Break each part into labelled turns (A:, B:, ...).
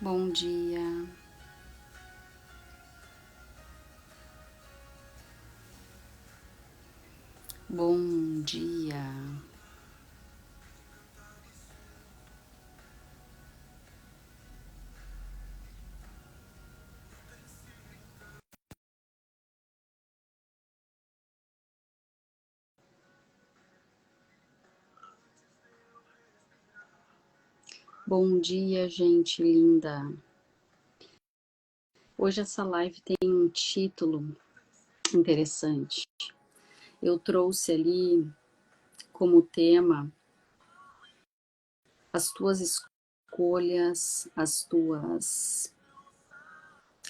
A: Bom dia, bom dia. Bom dia, gente linda. Hoje essa live tem um título interessante. Eu trouxe ali como tema as tuas escolhas,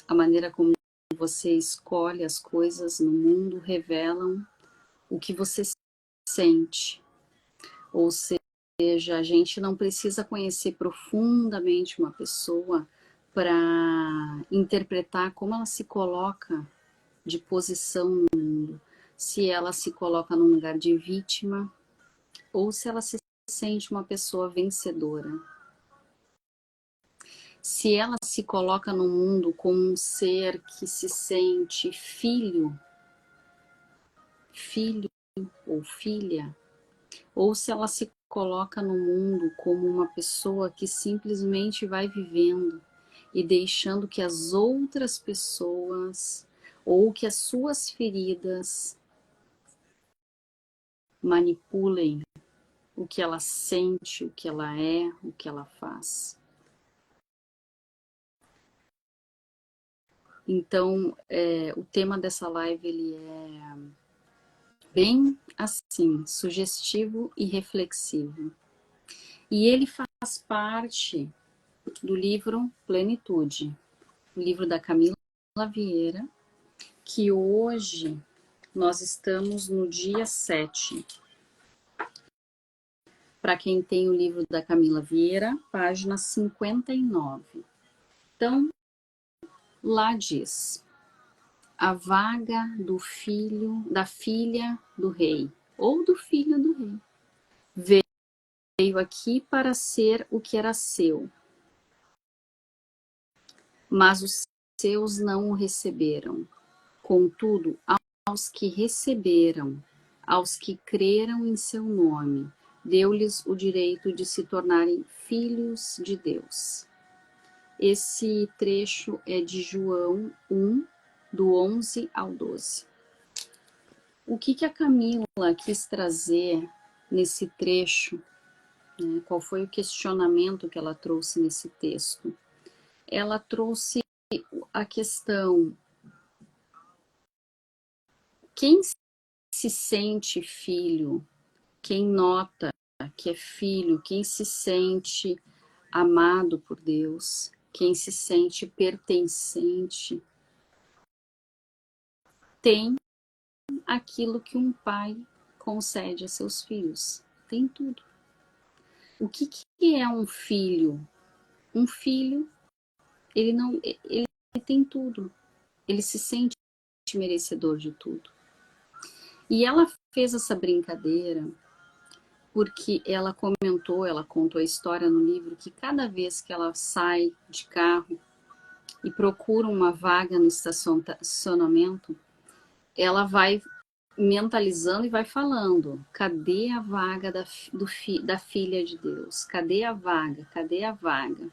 A: a maneira como você escolhe as coisas no mundo revelam o que você sente. Ou seja, a gente não precisa conhecer profundamente uma pessoa para interpretar como ela se coloca de posição no mundo. Se ela se coloca num lugar de vítima ou se ela se sente uma pessoa vencedora. Se ela se coloca no mundo como um ser que se sente filho ou filha, ou se ela se coloca no mundo como uma pessoa que simplesmente vai vivendo e deixando que as outras pessoas ou que as suas feridas manipulem o que ela sente, o que ela é, o que ela faz. Então, o tema dessa live ele é bem assim, sugestivo e reflexivo. E ele faz parte do livro Plenitude, o livro da Camila Vieira, que hoje nós estamos no dia 7. Para quem tem o livro da Camila Vieira, página 59. Então, lá diz: a vaga do filho, da filha do rei, ou do filho do rei, veio aqui para ser o que era seu, mas os seus não o receberam. Contudo, aos que receberam, aos que creram em seu nome, deu-lhes o direito de se tornarem filhos de Deus. Esse trecho é de João 1, do 11 ao 12. O que a Camila quis trazer nesse trecho, né? Qual foi o questionamento que ela trouxe nesse texto? Ela trouxe a questão: quem se sente filho, quem nota que é filho, quem se sente amado por Deus, quem se sente pertencente, tem aquilo que um pai concede a seus filhos. Tem tudo. O que é um filho? Um filho, ele tem tudo. Ele se sente merecedor de tudo. E ela fez essa brincadeira porque ela contou a história no livro, que cada vez que ela sai de carro e procura uma vaga no estacionamento, ela vai mentalizando e vai falando: cadê a vaga da filha de Deus? Cadê a vaga? Cadê a vaga?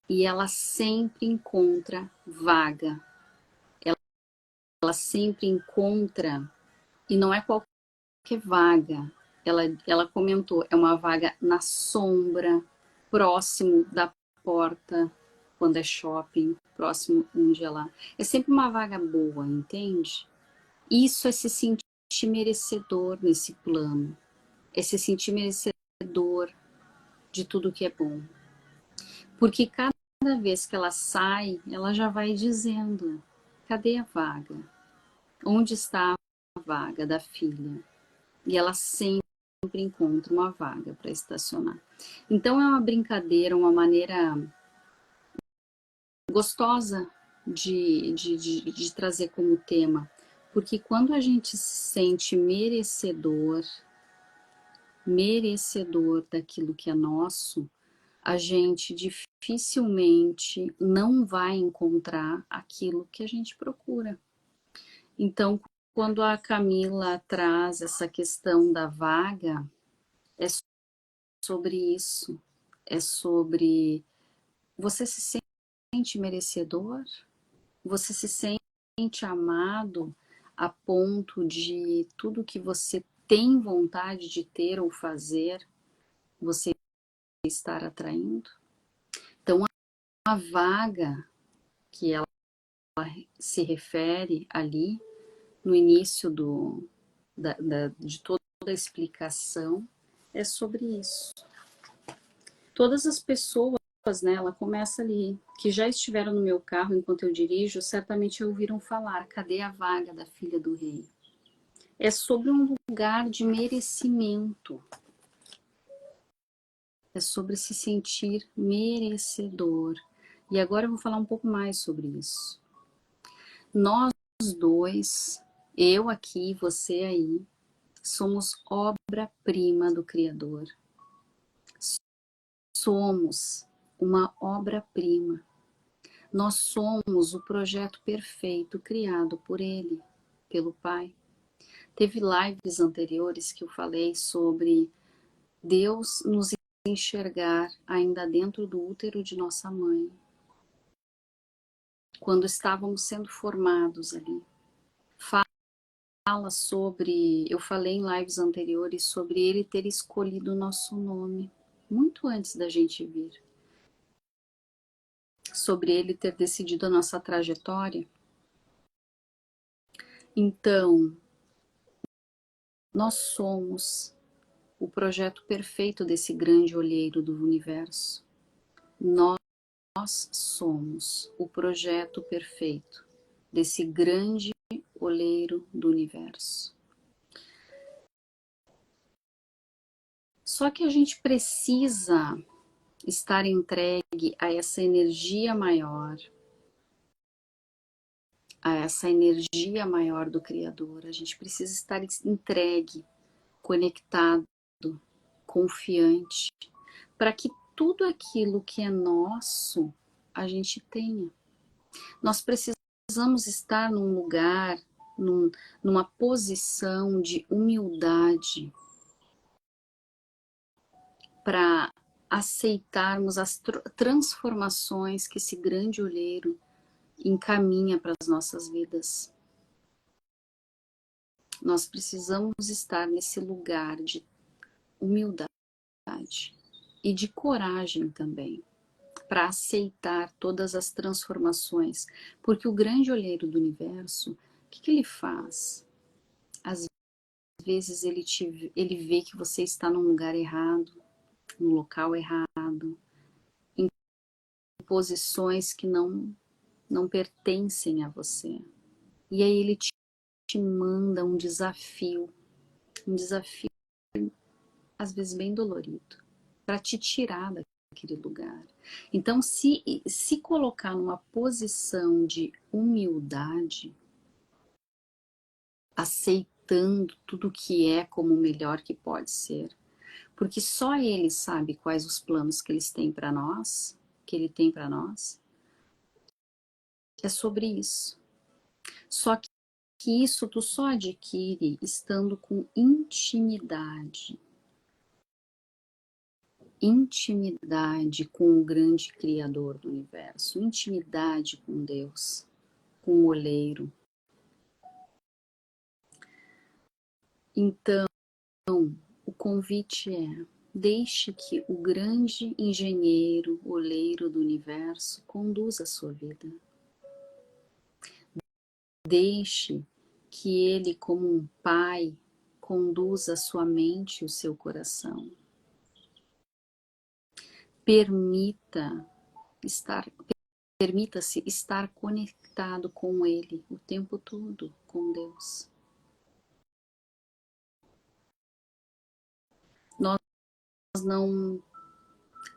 A: E ela sempre encontra vaga. Ela sempre encontra, e não é qualquer vaga. Ela comentou, é uma vaga na sombra, próximo da porta, quando é shopping, próximo onde ela... É sempre uma vaga boa, entende? Isso é se sentir merecedor nesse plano. É se sentir merecedor de tudo que é bom. Porque cada vez que ela sai, ela já vai dizendo: cadê a vaga? Onde está a vaga da filha? E ela sempre encontra uma vaga para estacionar. Então é uma brincadeira, uma maneira gostosa de trazer como tema. Porque quando a gente se sente merecedor daquilo que é nosso, a gente dificilmente não vai encontrar aquilo que a gente procura. Então, quando a Camila traz essa questão da vaga, é sobre isso. É sobre você se sente merecedor? Você se sente amado a ponto de tudo que você tem vontade de ter ou fazer, você estar atraindo? Então, a vaga que ela se refere ali no início de toda a explicação é sobre isso. Todas as pessoas, né, ela começa ali, que já estiveram no meu carro enquanto eu dirijo, certamente ouviram falar, cadê a vaga da filha do rei? É sobre um lugar de merecimento. É sobre se sentir merecedor. E agora eu vou falar um pouco mais sobre isso. Nós dois, eu aqui, você aí, somos obra-prima do Criador. Somos uma obra-prima. Nós somos o projeto perfeito criado por Ele, pelo Pai. Teve lives anteriores que eu falei sobre Deus nos enxergar ainda dentro do útero de nossa mãe, quando estávamos sendo formados ali. Fala sobre, eu falei em lives anteriores sobre Ele ter escolhido o nosso nome, muito antes da gente vir. Sobre Ele ter decidido a nossa trajetória. Então, nós somos o projeto perfeito desse grande olheiro do universo. Nós somos o projeto perfeito desse grande olheiro do universo. Só que a gente precisa estar entregue a essa energia maior, a essa energia maior do Criador. A gente precisa estar entregue, conectado, confiante, para que tudo aquilo que é nosso, a gente tenha. Nós precisamos estar num lugar, numa posição de humildade para aceitarmos as transformações que esse grande olheiro encaminha para as nossas vidas. Nós precisamos estar nesse lugar de humildade e de coragem também, para aceitar todas as transformações, porque o grande olheiro do universo, o que ele faz? Às vezes ele vê que você está num lugar errado, no local errado, em posições que não pertencem a você. E aí ele te manda um desafio às vezes bem dolorido, para te tirar daquele lugar. Então, se colocar numa posição de humildade, aceitando tudo que é como o melhor que pode ser, porque só Ele sabe quais os planos que eles têm para nós, que Ele tem para nós, é sobre isso. Só que isso tu só adquire estando com intimidade. Intimidade com o grande Criador do universo, intimidade com Deus, com o olheiro. Então, o convite é: deixe que o grande engenheiro, olheiro do universo conduza a sua vida. Deixe que ele, como um pai, conduza a sua mente e o seu coração. Permita-se estar conectado com Ele o tempo todo, com Deus. Nós não...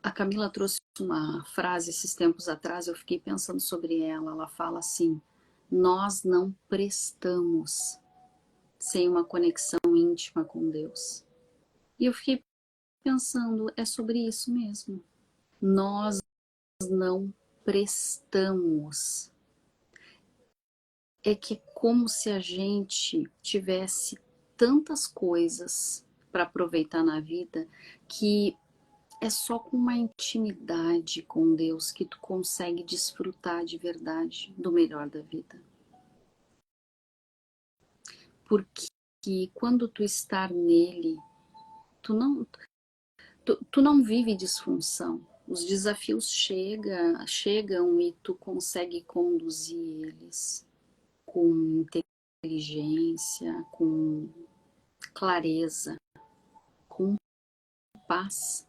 A: A Camila trouxe uma frase esses tempos atrás, eu fiquei pensando sobre ela. Ela fala assim: nós não prestamos sem uma conexão íntima com Deus. E eu fiquei pensando, é sobre isso mesmo. Nós não prestamos. É que é como se a gente tivesse tantas coisas para aproveitar na vida que é só com uma intimidade com Deus que tu consegue desfrutar de verdade do melhor da vida. Porque quando tu estar nele, tu não vive disfunção. Os desafios chegam e tu consegue conduzir eles com inteligência, com clareza, com paz,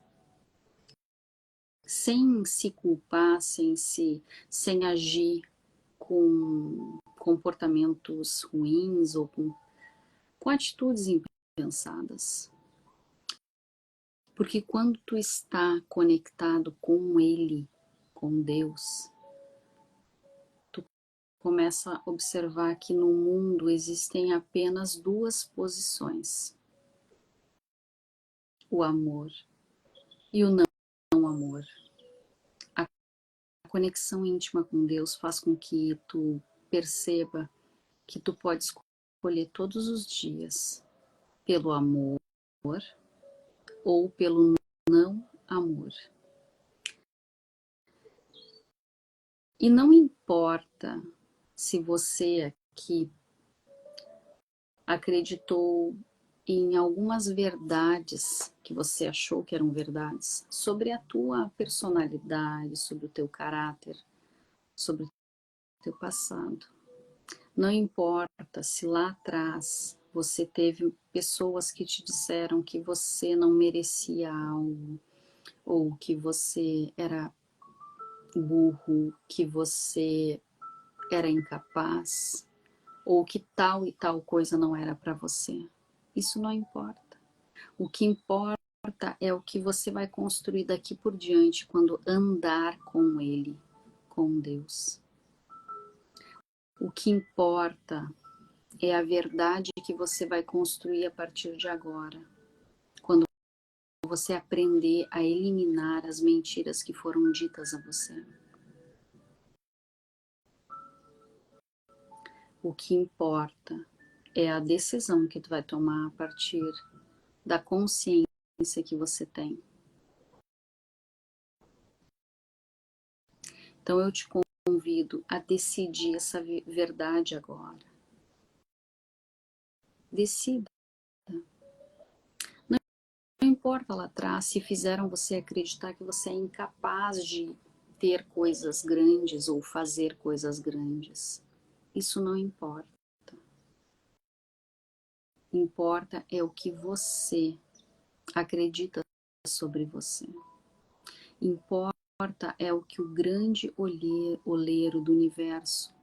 A: sem se culpar, sem agir com comportamentos ruins ou com atitudes impensadas. Porque quando tu está conectado com Ele, com Deus, tu começa a observar que no mundo existem apenas duas posições: o amor e o não amor. A conexão íntima com Deus faz com que tu perceba que tu pode escolher todos os dias pelo amor ou pelo não amor. E não importa se você aqui acreditou em algumas verdades que você achou que eram verdades sobre a tua personalidade, sobre o teu caráter, sobre o teu passado. Não importa se lá atrás você teve pessoas que te disseram que você não merecia algo, ou que você era burro, que você era incapaz, ou que tal e tal coisa não era para você. Isso não importa. O que importa é o que você vai construir daqui por diante quando andar com Ele, com Deus. O que importa é a verdade que você vai construir a partir de agora, quando você aprender a eliminar as mentiras que foram ditas a você. O que importa é a decisão que tu vai tomar a partir da consciência que você tem. Então eu te convido a decidir essa verdade agora. Decida. Não importa lá atrás se fizeram você acreditar que você é incapaz de ter coisas grandes ou fazer coisas grandes. Isso não importa. Importa é o que você acredita sobre você. Importa é o que o grande olheiro do universo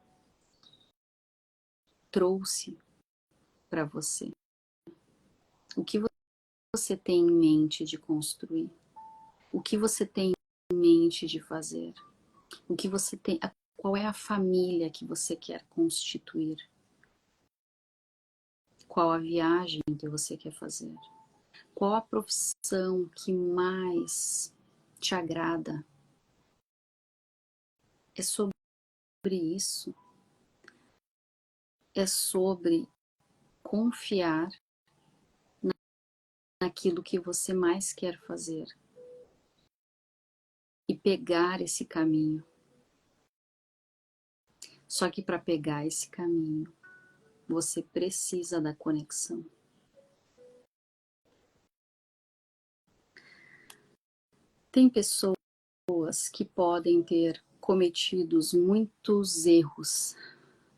A: trouxe para você. O que você tem em mente de construir? O que você tem em mente de fazer? O que você tem, qual é a família que você quer constituir? Qual a viagem que você quer fazer? Qual a profissão que mais te agrada? É sobre isso. É sobre confiar naquilo que você mais quer fazer e pegar esse caminho. Só que para pegar esse caminho, você precisa da conexão. Tem pessoas que podem ter cometido muitos erros.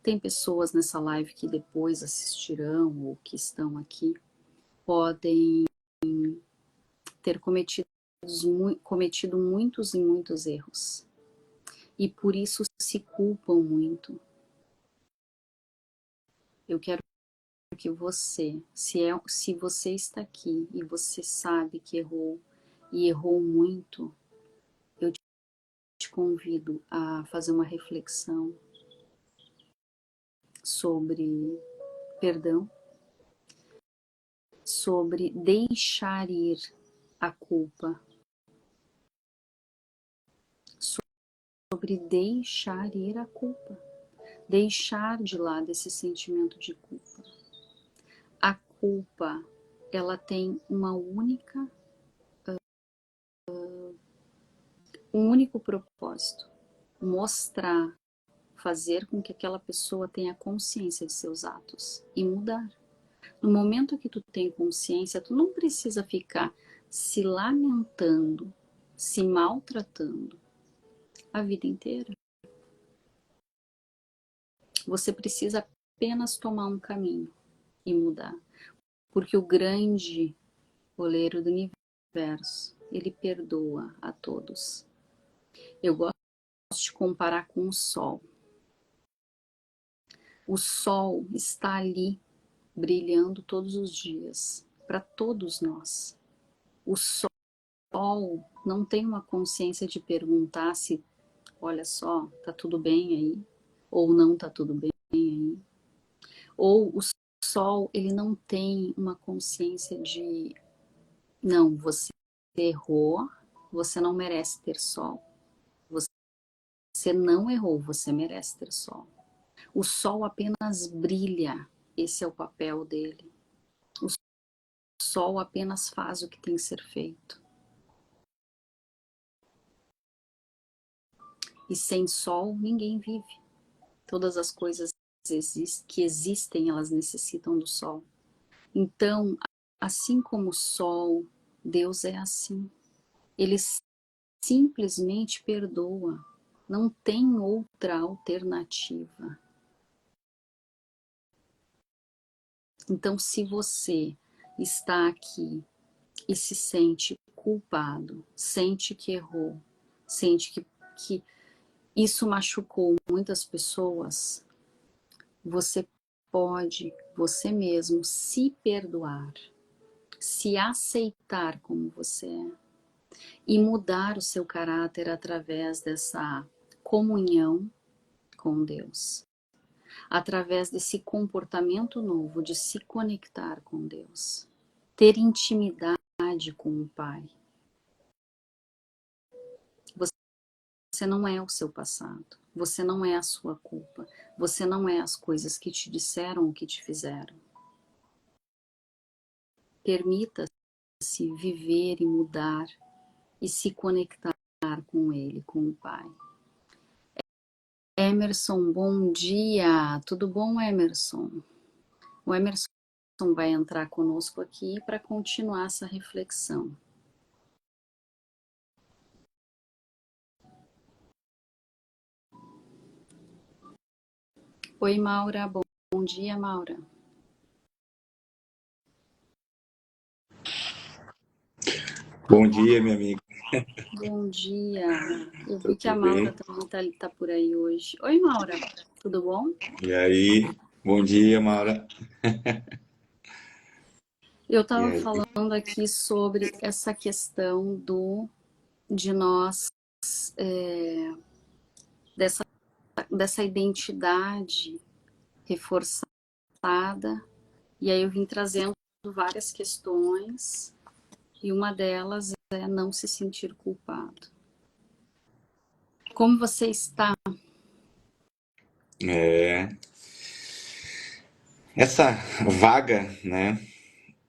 A: Tem pessoas nessa live que depois assistirão ou que estão aqui, podem ter cometido muitos e muitos erros. E por isso se culpam muito. Eu quero que você, se você está aqui e você sabe que errou e errou muito, eu te convido a fazer uma reflexão sobre perdão, sobre deixar ir a culpa, sobre deixar ir a culpa, deixar de lado esse sentimento de culpa. A culpa, ela tem um único propósito: mostrar, fazer com que aquela pessoa tenha consciência de seus atos e mudar. No momento que tu tem consciência, tu não precisa ficar se lamentando, se maltratando a vida inteira. Você precisa apenas tomar um caminho e mudar. Porque o grande goleiro do universo, ele perdoa a todos. Eu gosto de comparar com o sol. O sol está ali, brilhando todos os dias, para todos nós. O sol não tem uma consciência de perguntar se, olha só, tá tudo bem aí, ou não tá tudo bem aí. Ou o sol, ele não tem uma consciência de, não, você errou, você não merece ter sol. Você não errou, você merece ter sol. O sol apenas brilha, esse é o papel dele. O sol apenas faz o que tem que ser feito. E sem sol, ninguém vive. Todas as coisas que existem, elas necessitam do sol. Então, assim como o sol, Deus é assim. Ele simplesmente perdoa. Não tem outra alternativa. Então, se você está aqui e se sente culpado, sente que errou, sente que isso machucou muitas pessoas, você pode, você mesmo, se perdoar, se aceitar como você é e mudar o seu caráter através dessa comunhão com Deus, através desse comportamento novo de se conectar com Deus, ter intimidade com o Pai. Você não é o seu passado, você não é a sua culpa, você não é as coisas que te disseram ou que te fizeram. Permita-se viver e mudar e se conectar com Ele, com o Pai. Emerson, bom dia! Tudo bom, Emerson? O Emerson vai entrar conosco aqui para continuar essa reflexão. Oi, Maura, bom dia, Maura.
B: Bom dia, minha amiga.
A: Bom dia. Eu vi que a
B: Tudo
A: Maura
B: bem?
A: também tá por aí hoje. Oi, Maura, tudo bom?
B: E aí? Bom dia, Maura.
A: Eu
B: E
A: estava
B: aí?
A: falando aqui sobre essa questão de nós, dessa identidade reforçada, e aí eu vim trazendo várias questões, e uma delas é não se sentir culpado. Como você está?
B: Essa vaga, né,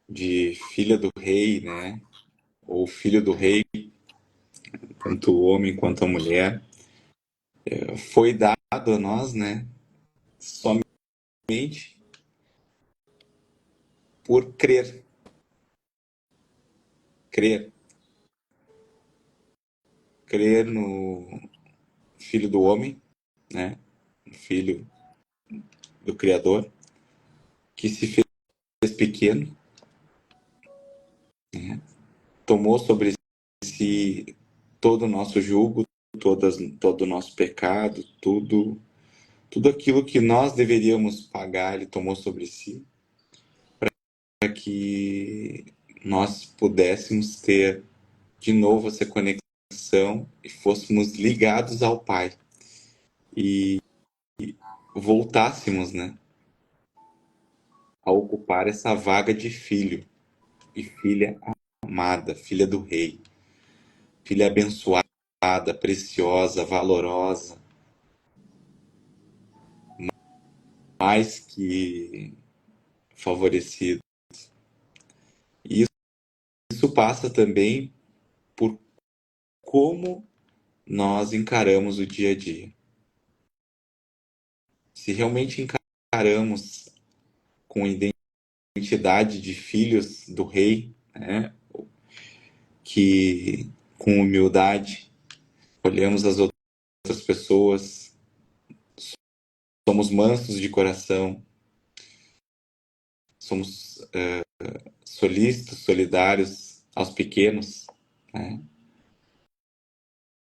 B: de filha do rei, né, ou filho do rei, tanto o homem quanto a mulher, foi dado a nós, né, somente por crer. Crer. Crer no filho do homem, né, no filho do Criador, que se fez pequeno, tomou sobre si todo o nosso jugo, todo o nosso pecado, tudo aquilo que nós deveríamos pagar, ele tomou sobre si, para que nós pudéssemos ter de novo essa conexão e fôssemos ligados ao Pai e voltássemos, né, a ocupar essa vaga de filho e filha amada, filha do rei, filha abençoada. preciosa, valorosa, mais que favorecida. E isso passa também por como nós encaramos o dia a dia. Se realmente encaramos com identidade de filhos do rei, né, que com humildade olhamos as outras pessoas, somos mansos de coração, somos solícitos, solidários aos pequenos, né?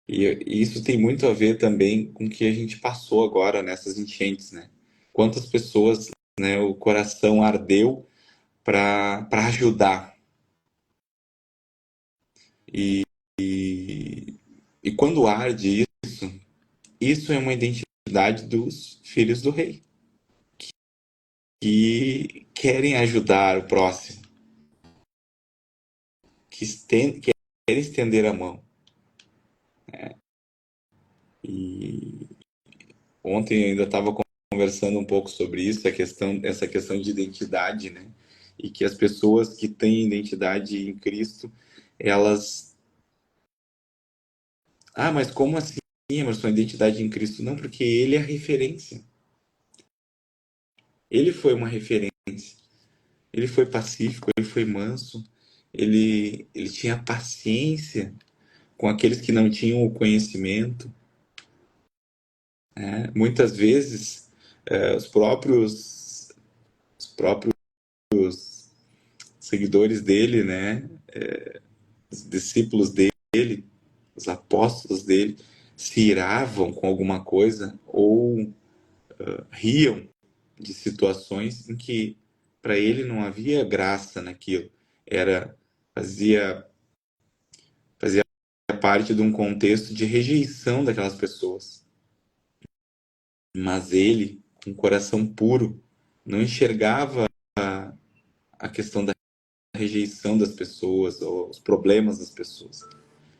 B: E isso tem muito a ver também com o que a gente passou agora nessas enchentes, né? Quantas pessoas, né, o coração ardeu para ajudar. E, e, e quando arde isso, isso é uma identidade dos filhos do rei, que querem ajudar o próximo, querem estender a mão. E ontem eu ainda estava conversando um pouco sobre isso, essa questão de identidade, né? E que as pessoas que têm identidade em Cristo, elas. Ah, mas como assim, Emerson, identidade em Cristo? Não, porque ele é a referência. Ele foi uma referência. Ele foi pacífico, ele foi manso, ele tinha paciência com aqueles que não tinham o conhecimento, né? Muitas vezes, os próprios seguidores dele, né, os discípulos dele, os apóstolos dele, se iravam com alguma coisa ou riam de situações em que para ele não havia graça naquilo. Era fazia fazia parte de um contexto de rejeição daquelas pessoas. Mas ele, com um coração puro, não enxergava a questão da rejeição das pessoas ou os problemas das pessoas.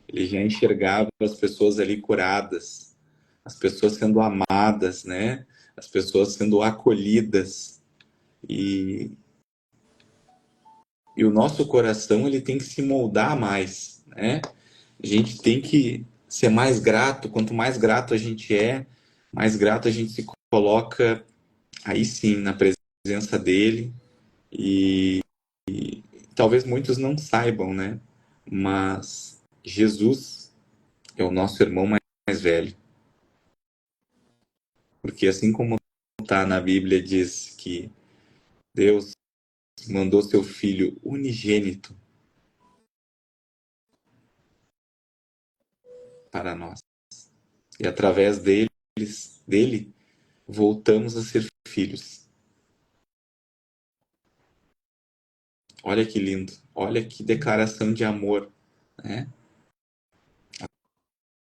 B: Ele já enxergava as pessoas ali curadas, as pessoas sendo amadas, né? As pessoas sendo acolhidas. E, e o nosso coração ele tem que se moldar mais, né? A gente tem que ser mais grato. Quanto mais grato a gente é, mais grato a gente se coloca aí sim na presença dele. E talvez muitos não saibam, né? Mas Jesus é o nosso irmão mais velho. Porque assim como está na Bíblia, diz que Deus mandou seu Filho unigênito para nós. E através dele, voltamos a ser filhos. Olha que lindo. Olha que declaração de amor, né?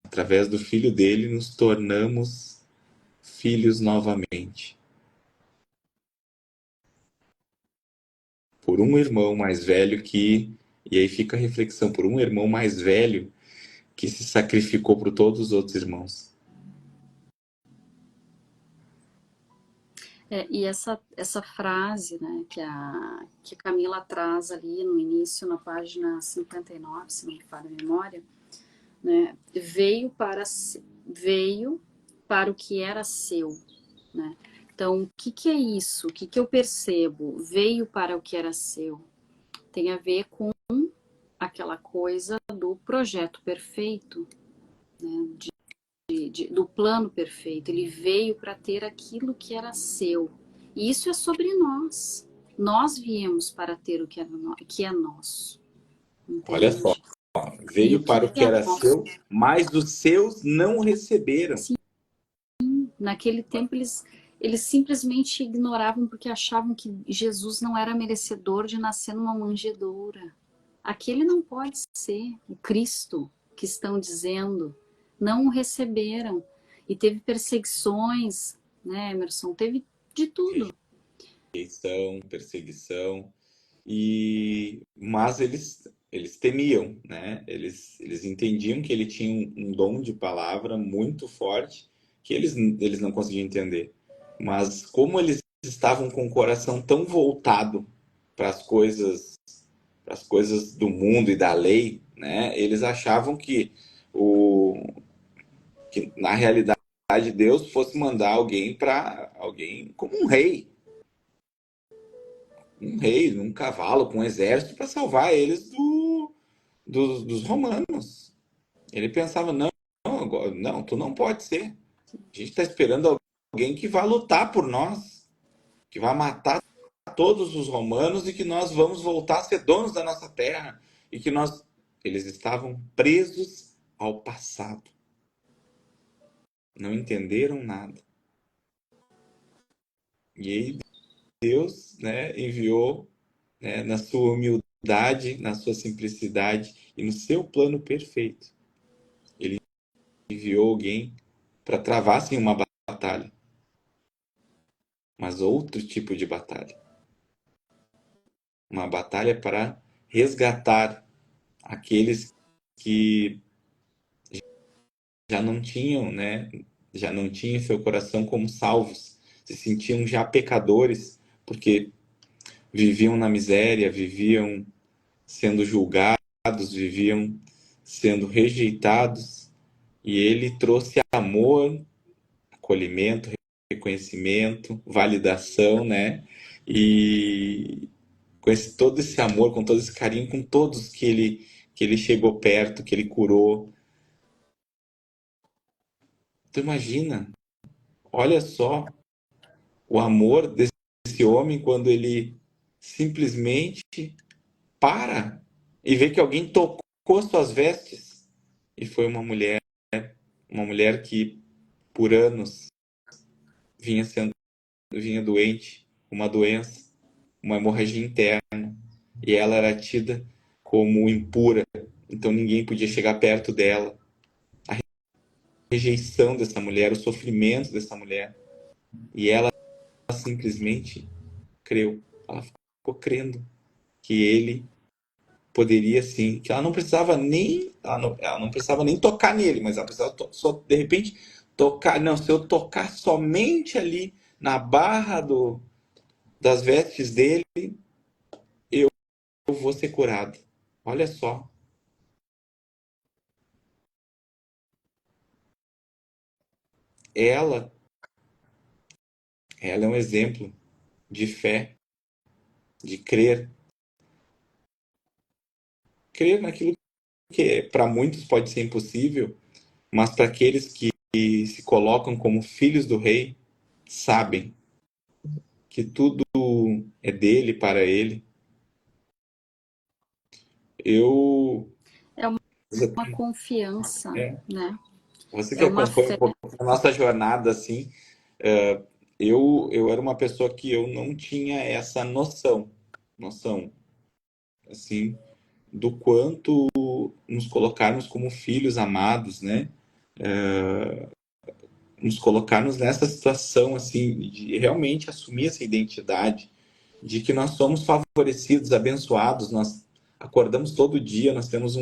B: Através do Filho dele, nos tornamos filhos novamente. Por um irmão mais velho que... E aí fica a reflexão, por um irmão mais velho que se sacrificou por todos os outros irmãos.
A: E essa frase, né, que a Camila traz ali no início, na página 59, se não me falha a memória, né, veio para o que era seu, né? Então, o que é isso? O que eu percebo? Veio para o que era seu. Tem a ver com aquela coisa do projeto perfeito, né, do plano perfeito. Ele veio para ter aquilo que era seu. E isso é sobre nós. Nós viemos para ter o que é nosso.
B: Olha só,
A: Entende? E o
B: veio para o que
A: é
B: era
A: nosso?
B: seu, mas os seus não receberam.
A: Sim, naquele tempo eles simplesmente ignoravam porque achavam que Jesus não era merecedor de nascer numa manjedoura. Aquele não pode ser o Cristo que estão dizendo. Não o receberam. E teve perseguições, né, Emerson? Teve de tudo.
B: Rejeição, perseguição. Mas eles eles temiam, né? Eles entendiam que ele tinha um dom de palavra muito forte, que eles não conseguiam entender. Mas como eles estavam com o coração tão voltado para para as coisas do mundo e da lei, né? Eles achavam o, que na realidade Deus fosse mandar alguém para alguém como um rei, num cavalo, com um exército para salvar eles dos romanos. Ele pensava, não, tu não pode ser. A gente está esperando alguém que vai lutar por nós, que vai matar todos os romanos e que nós vamos voltar a ser donos da nossa terra. E que nós. Eles estavam presos ao passado. Não entenderam nada. E aí Deus, né, enviou, né, na sua humildade, na sua simplicidade e no seu plano perfeito. Ele enviou alguém para travar assim, uma batalha, mas outro tipo de batalha. Uma batalha para resgatar aqueles que já não tinham, né, já não tinham seu coração como salvos, se sentiam já pecadores, porque viviam na miséria, viviam sendo julgados, viviam sendo rejeitados, e ele trouxe amor, acolhimento, reconhecimento, validação, né? E com todo esse amor, com todo esse carinho, com todos que ele chegou perto, que ele curou. Tu imagina, olha só o amor desse homem quando ele simplesmente para e vê que alguém tocou suas vestes. E foi uma mulher que por anos vinha doente, uma doença, uma hemorragia interna, e ela era tida como impura, então ninguém podia chegar perto dela. A rejeição dessa mulher, o sofrimento dessa mulher, e ela simplesmente creu. Ela ficou crendo que ele poderia sim, que ela não precisava nem tocar nele, mas ela precisava só de repente tocar, não, se eu tocar somente ali na barra das vestes dele, eu vou ser curado. Olha só, ela, ela é um exemplo de fé, de crer naquilo que para muitos pode ser impossível, mas para aqueles que se colocam como filhos do rei, sabem que tudo é dele, para ele. Eu.
A: É uma confiança,
B: É,
A: né?
B: você que
A: É uma
B: acompanha um
A: fé.
B: pouco a nossa jornada, assim, eu era uma pessoa que eu não tinha essa noção, assim, do quanto nos colocarmos como filhos amados, né? Nos colocarmos nessa situação, assim, de realmente assumir essa identidade, de que nós somos favorecidos, abençoados, nós acordamos todo dia, nós temos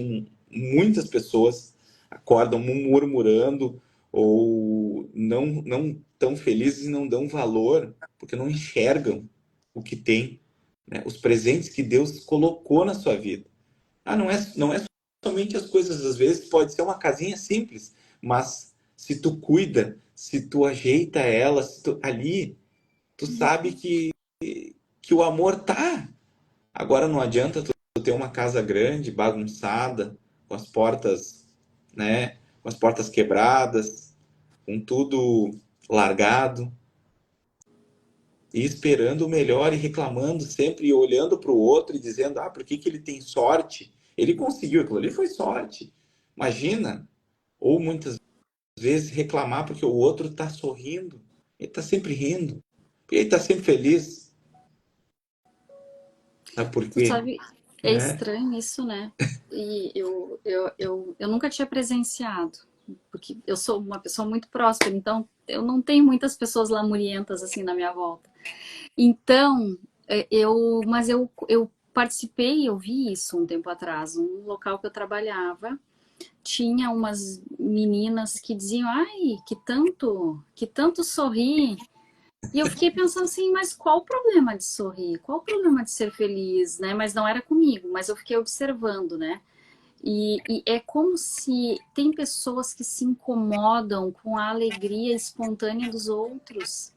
B: muitas pessoas acordam murmurando ou não tão felizes e não dão valor, porque não enxergam o que tem, né? Os presentes que Deus colocou na sua vida. Não é somente as coisas, às vezes pode ser uma casinha simples, mas se tu cuida, se tu ajeita ela, ali, tu sabe que o amor tá. Agora não adianta tu ter uma casa grande, bagunçada, com as portas, né, com as portas quebradas, com tudo largado, e esperando o melhor e reclamando sempre, e olhando para o outro e dizendo, por que que ele tem sorte? Ele conseguiu aquilo ali, foi sorte. Imagina, ou muitas vezes reclamar porque o outro está sorrindo, ele está sempre rindo, ele está sempre feliz. Sabe por
A: Tu
B: quê?
A: sabe, é
B: Né?
A: estranho isso, né? E eu nunca tinha presenciado, porque eu sou uma pessoa muito próspera, então eu não tenho muitas pessoas lamurientas assim na minha volta. Então, mas eu participei, eu vi isso um tempo atrás, um local que eu trabalhava, tinha umas meninas que diziam, ai, que tanto sorri. E eu fiquei pensando assim, mas qual o problema de sorrir? Qual o problema de ser feliz, né? Mas não era comigo, mas eu fiquei observando, né? E é como se tem pessoas que se incomodam com a alegria espontânea dos outros,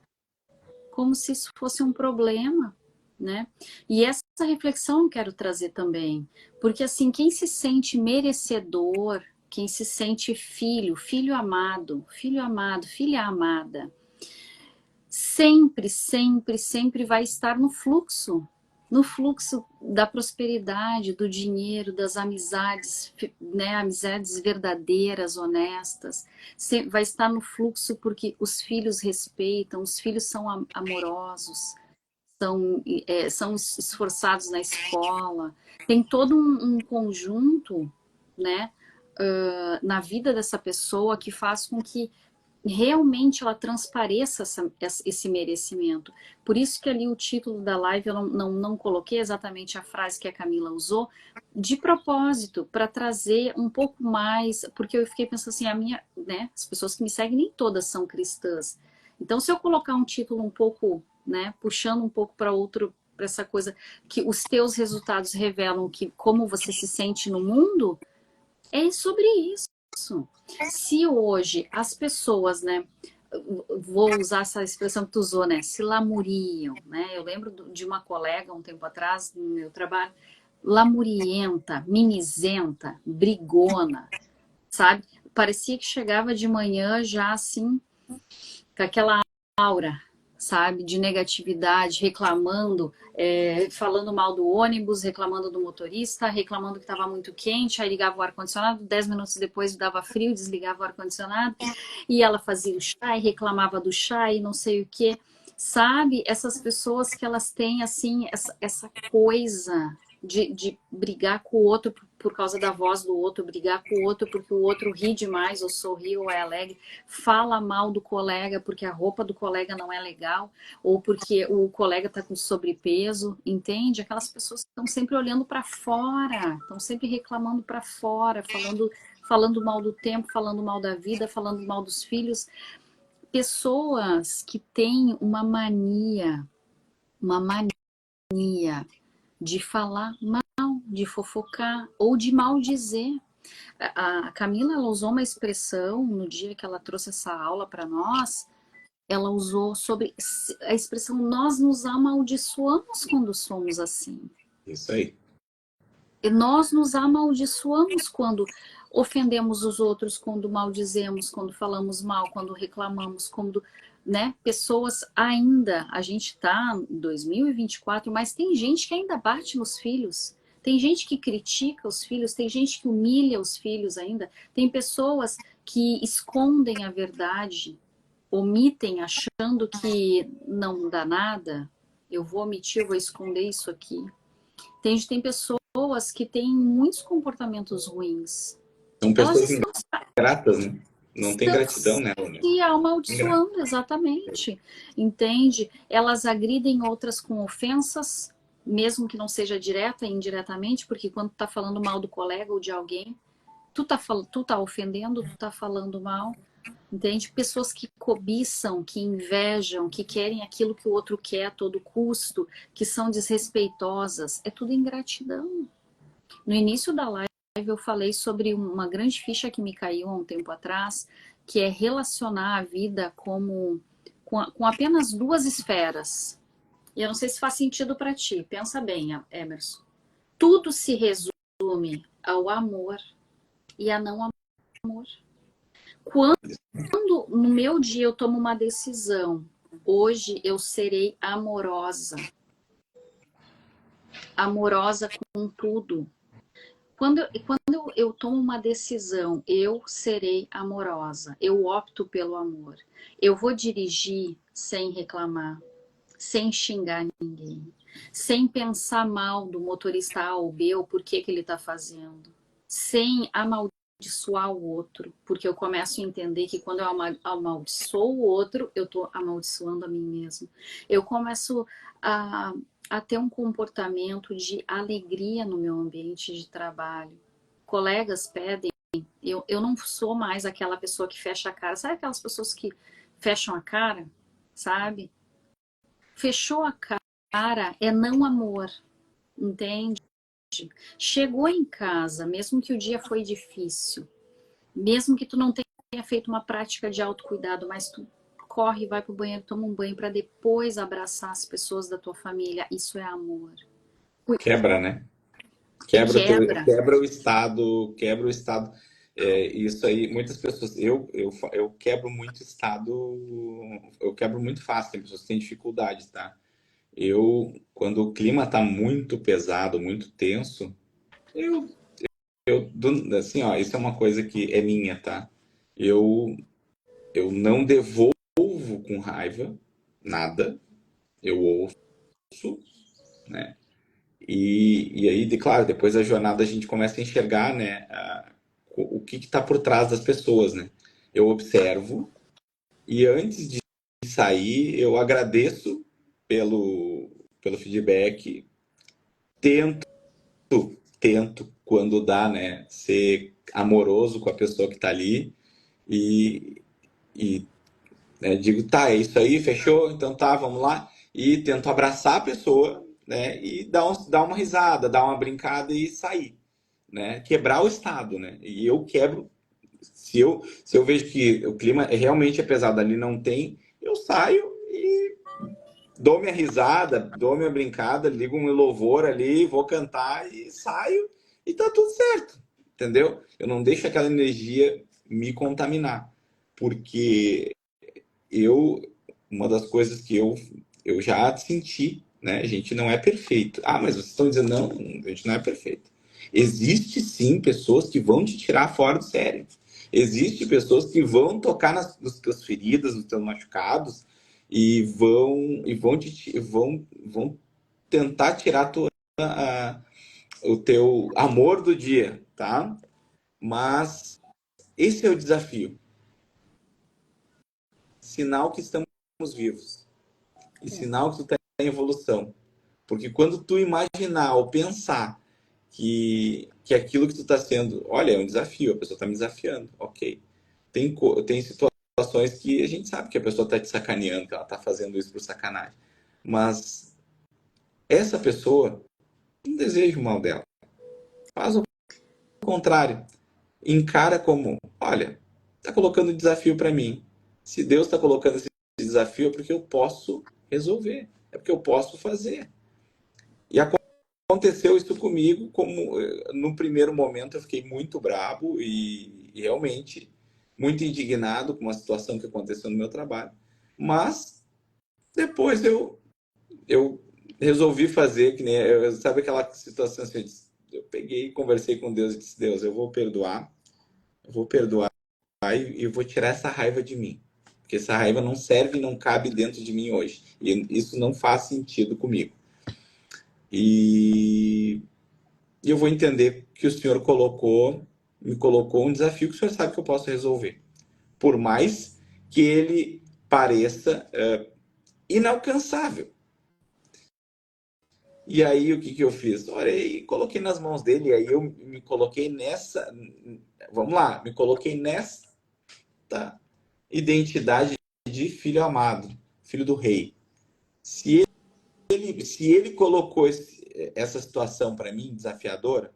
A: como se isso fosse um problema, né? E essa reflexão eu quero trazer também, porque assim, quem se sente merecedor, quem se sente filho, filho amado, filha amada, sempre, sempre, sempre vai estar no fluxo da prosperidade, do dinheiro, das amizades, né, amizades verdadeiras, honestas, vai estar no fluxo porque os filhos respeitam, os filhos são amorosos, são esforçados na escola, tem todo um conjunto, né, na vida dessa pessoa que faz com que realmente ela transpareça esse merecimento. Por isso que ali o título da live eu não coloquei exatamente a frase que a Camila usou, de propósito, para trazer um pouco mais, porque eu fiquei pensando assim, né, as pessoas que me seguem nem todas são cristãs. Então, se eu colocar um título um pouco, né, puxando um pouco para essa coisa que os teus resultados revelam que como você se sente no mundo, é sobre isso. Se hoje as pessoas, né, vou usar essa expressão que tu usou, né, se lamuriam, né, eu lembro de uma colega um tempo atrás no meu trabalho, lamurienta, mimizenta, brigona, sabe? Parecia que chegava de manhã já assim, com aquela aura, sabe, de negatividade, reclamando, falando mal do ônibus, reclamando do motorista, reclamando que estava muito quente, aí ligava o ar-condicionado, 10 minutos depois dava frio, desligava o ar-condicionado, e ela fazia o chá e reclamava do chá e não sei o que, sabe? Essas pessoas que elas têm, assim, essa coisa de brigar com o outro por causa da voz do outro, brigar com o outro porque o outro ri demais, ou sorri, ou é alegre, fala mal do colega porque a roupa do colega não é legal, ou porque o colega está com sobrepeso, entende? Aquelas pessoas que estão sempre olhando para fora, estão sempre reclamando para fora, falando mal do tempo, falando mal da vida, falando mal dos filhos. Pessoas que têm uma mania de falar mal, de fofocar ou de maldizer. A Camila, ela usou uma expressão no dia que ela trouxe essa aula para nós, ela usou sobre a expressão nós nos amaldiçoamos quando somos assim.
B: Isso aí.
A: E nós nos amaldiçoamos quando ofendemos os outros, quando maldizemos, quando falamos mal, quando reclamamos, quando, né, pessoas ainda, a gente está em 2024, mas tem gente que ainda bate nos filhos. Tem gente que critica os filhos, tem gente que humilha os filhos ainda, tem pessoas que escondem a verdade, omitem achando que não dá nada, eu vou omitir, eu vou esconder isso aqui. Tem pessoas que têm muitos comportamentos ruins.
B: São
A: Elas
B: pessoas
A: estão,
B: ingratas, né? Não tem
A: estão
B: gratidão nela, né?
A: se
B: Ingrata.
A: amaldiçoando, exatamente. Entende? Elas agridem outras com ofensas, mesmo que não seja direta e indiretamente, porque quando tu tá falando mal do colega ou de alguém, tu tá ofendendo, tu tá falando mal. Entende? Pessoas que cobiçam, que invejam, que querem aquilo que o outro quer a todo custo, que são desrespeitosas, é tudo ingratidão. No início da live eu falei sobre uma grande ficha que me caiu há um tempo atrás, que é relacionar a vida com apenas duas esferas. E eu não sei se faz sentido para ti. Pensa bem, Emerson. Tudo se resume ao amor e a não amor. Quando no meu dia eu tomo uma decisão, hoje eu serei amorosa. Amorosa com tudo. Quando eu tomo uma decisão, eu serei amorosa. Eu opto pelo amor. Eu vou dirigir sem reclamar, sem xingar ninguém, sem pensar mal do motorista A ou B ou por que ele está fazendo, sem amaldiçoar amaldiçoar o outro, porque eu começo a entender que quando eu amaldiçoo o outro, eu estou amaldiçoando a mim mesmo. Eu começo a, a ter um comportamento de alegria no meu ambiente de trabalho. Colegas pedem, eu não sou mais aquela pessoa que fecha a cara. Sabe aquelas pessoas que fecham a cara? Sabe? Fechou a cara é não amor, entende? Chegou em casa, mesmo que o dia foi difícil, mesmo que tu não tenha feito uma prática de autocuidado, mas tu corre, vai pro banheiro, toma um banho para depois abraçar as pessoas da tua família. Isso é amor.
B: Quebra, né?
A: Quebra.
B: Quebra o estado, quebra o estado. Isso aí, muitas pessoas, eu quebro muito estado, eu quebro muito fácil, tem pessoas que têm dificuldade, tá? Quando o clima tá muito pesado, muito tenso, eu, assim, ó, isso é uma coisa que é minha, tá? Eu, eu não devolvo com raiva nada, eu ouço, né? E aí, claro, depois da jornada a gente começa a enxergar, né, o que está por trás das pessoas, né? Eu observo e antes de sair eu agradeço pelo feedback, tento, tento quando dá, né, ser amoroso com a pessoa que está ali e, e né, digo, tá, é isso aí, fechou, então tá, vamos lá. E tento abraçar a pessoa, né, e dar uma risada, dar uma brincada e sair, né? Quebrar o estado, né? E eu quebro, se eu vejo que o clima realmente é pesado ali, não tem, eu saio e dou minha risada, dou minha brincada, ligo um louvor ali, vou cantar e saio e tá tudo certo, entendeu? Eu não deixo aquela energia me contaminar, porque eu uma das coisas que eu já senti, né? A gente não é perfeito. Ah, mas vocês estão dizendo não, a gente não é perfeito. Existe sim pessoas que vão te tirar fora do sério. Existe pessoas que vão tocar nas tuas feridas, nos teus machucados e vão tentar tirar o teu amor do dia, tá? Mas esse é o desafio. Sinal que estamos vivos. E sinal que tu está em evolução. Porque quando tu imaginar ou pensar que aquilo que tu está sendo, olha, é um desafio, a pessoa está me desafiando, ok. Tem situações que a gente sabe que a pessoa está te sacaneando, que ela está fazendo isso por sacanagem. Mas essa pessoa não deseja o mal dela. Faz o contrário. Encara como, olha, está colocando desafio para mim. Se Deus está colocando esse desafio é porque eu posso resolver, é porque eu posso fazer. E aconteceu isso comigo, como no primeiro momento eu fiquei muito brabo e realmente muito indignado com uma situação que aconteceu no meu trabalho. Mas depois eu resolvi fazer, que nem, sabe aquela situação assim, eu peguei, conversei com Deus e disse, Deus, eu vou perdoar e vou tirar essa raiva de mim. Porque essa raiva não serve e não cabe dentro de mim hoje. E isso não faz sentido comigo. E eu vou entender que o Senhor me colocou um desafio que o Senhor sabe que eu posso resolver. Por mais que ele pareça inalcançável. E aí o que eu fiz? Orei e coloquei nas mãos dele. E aí eu me coloquei nessa. Vamos lá, me coloquei nessa identidade de filho amado, filho do rei. Se ele colocou essa situação para mim desafiadora,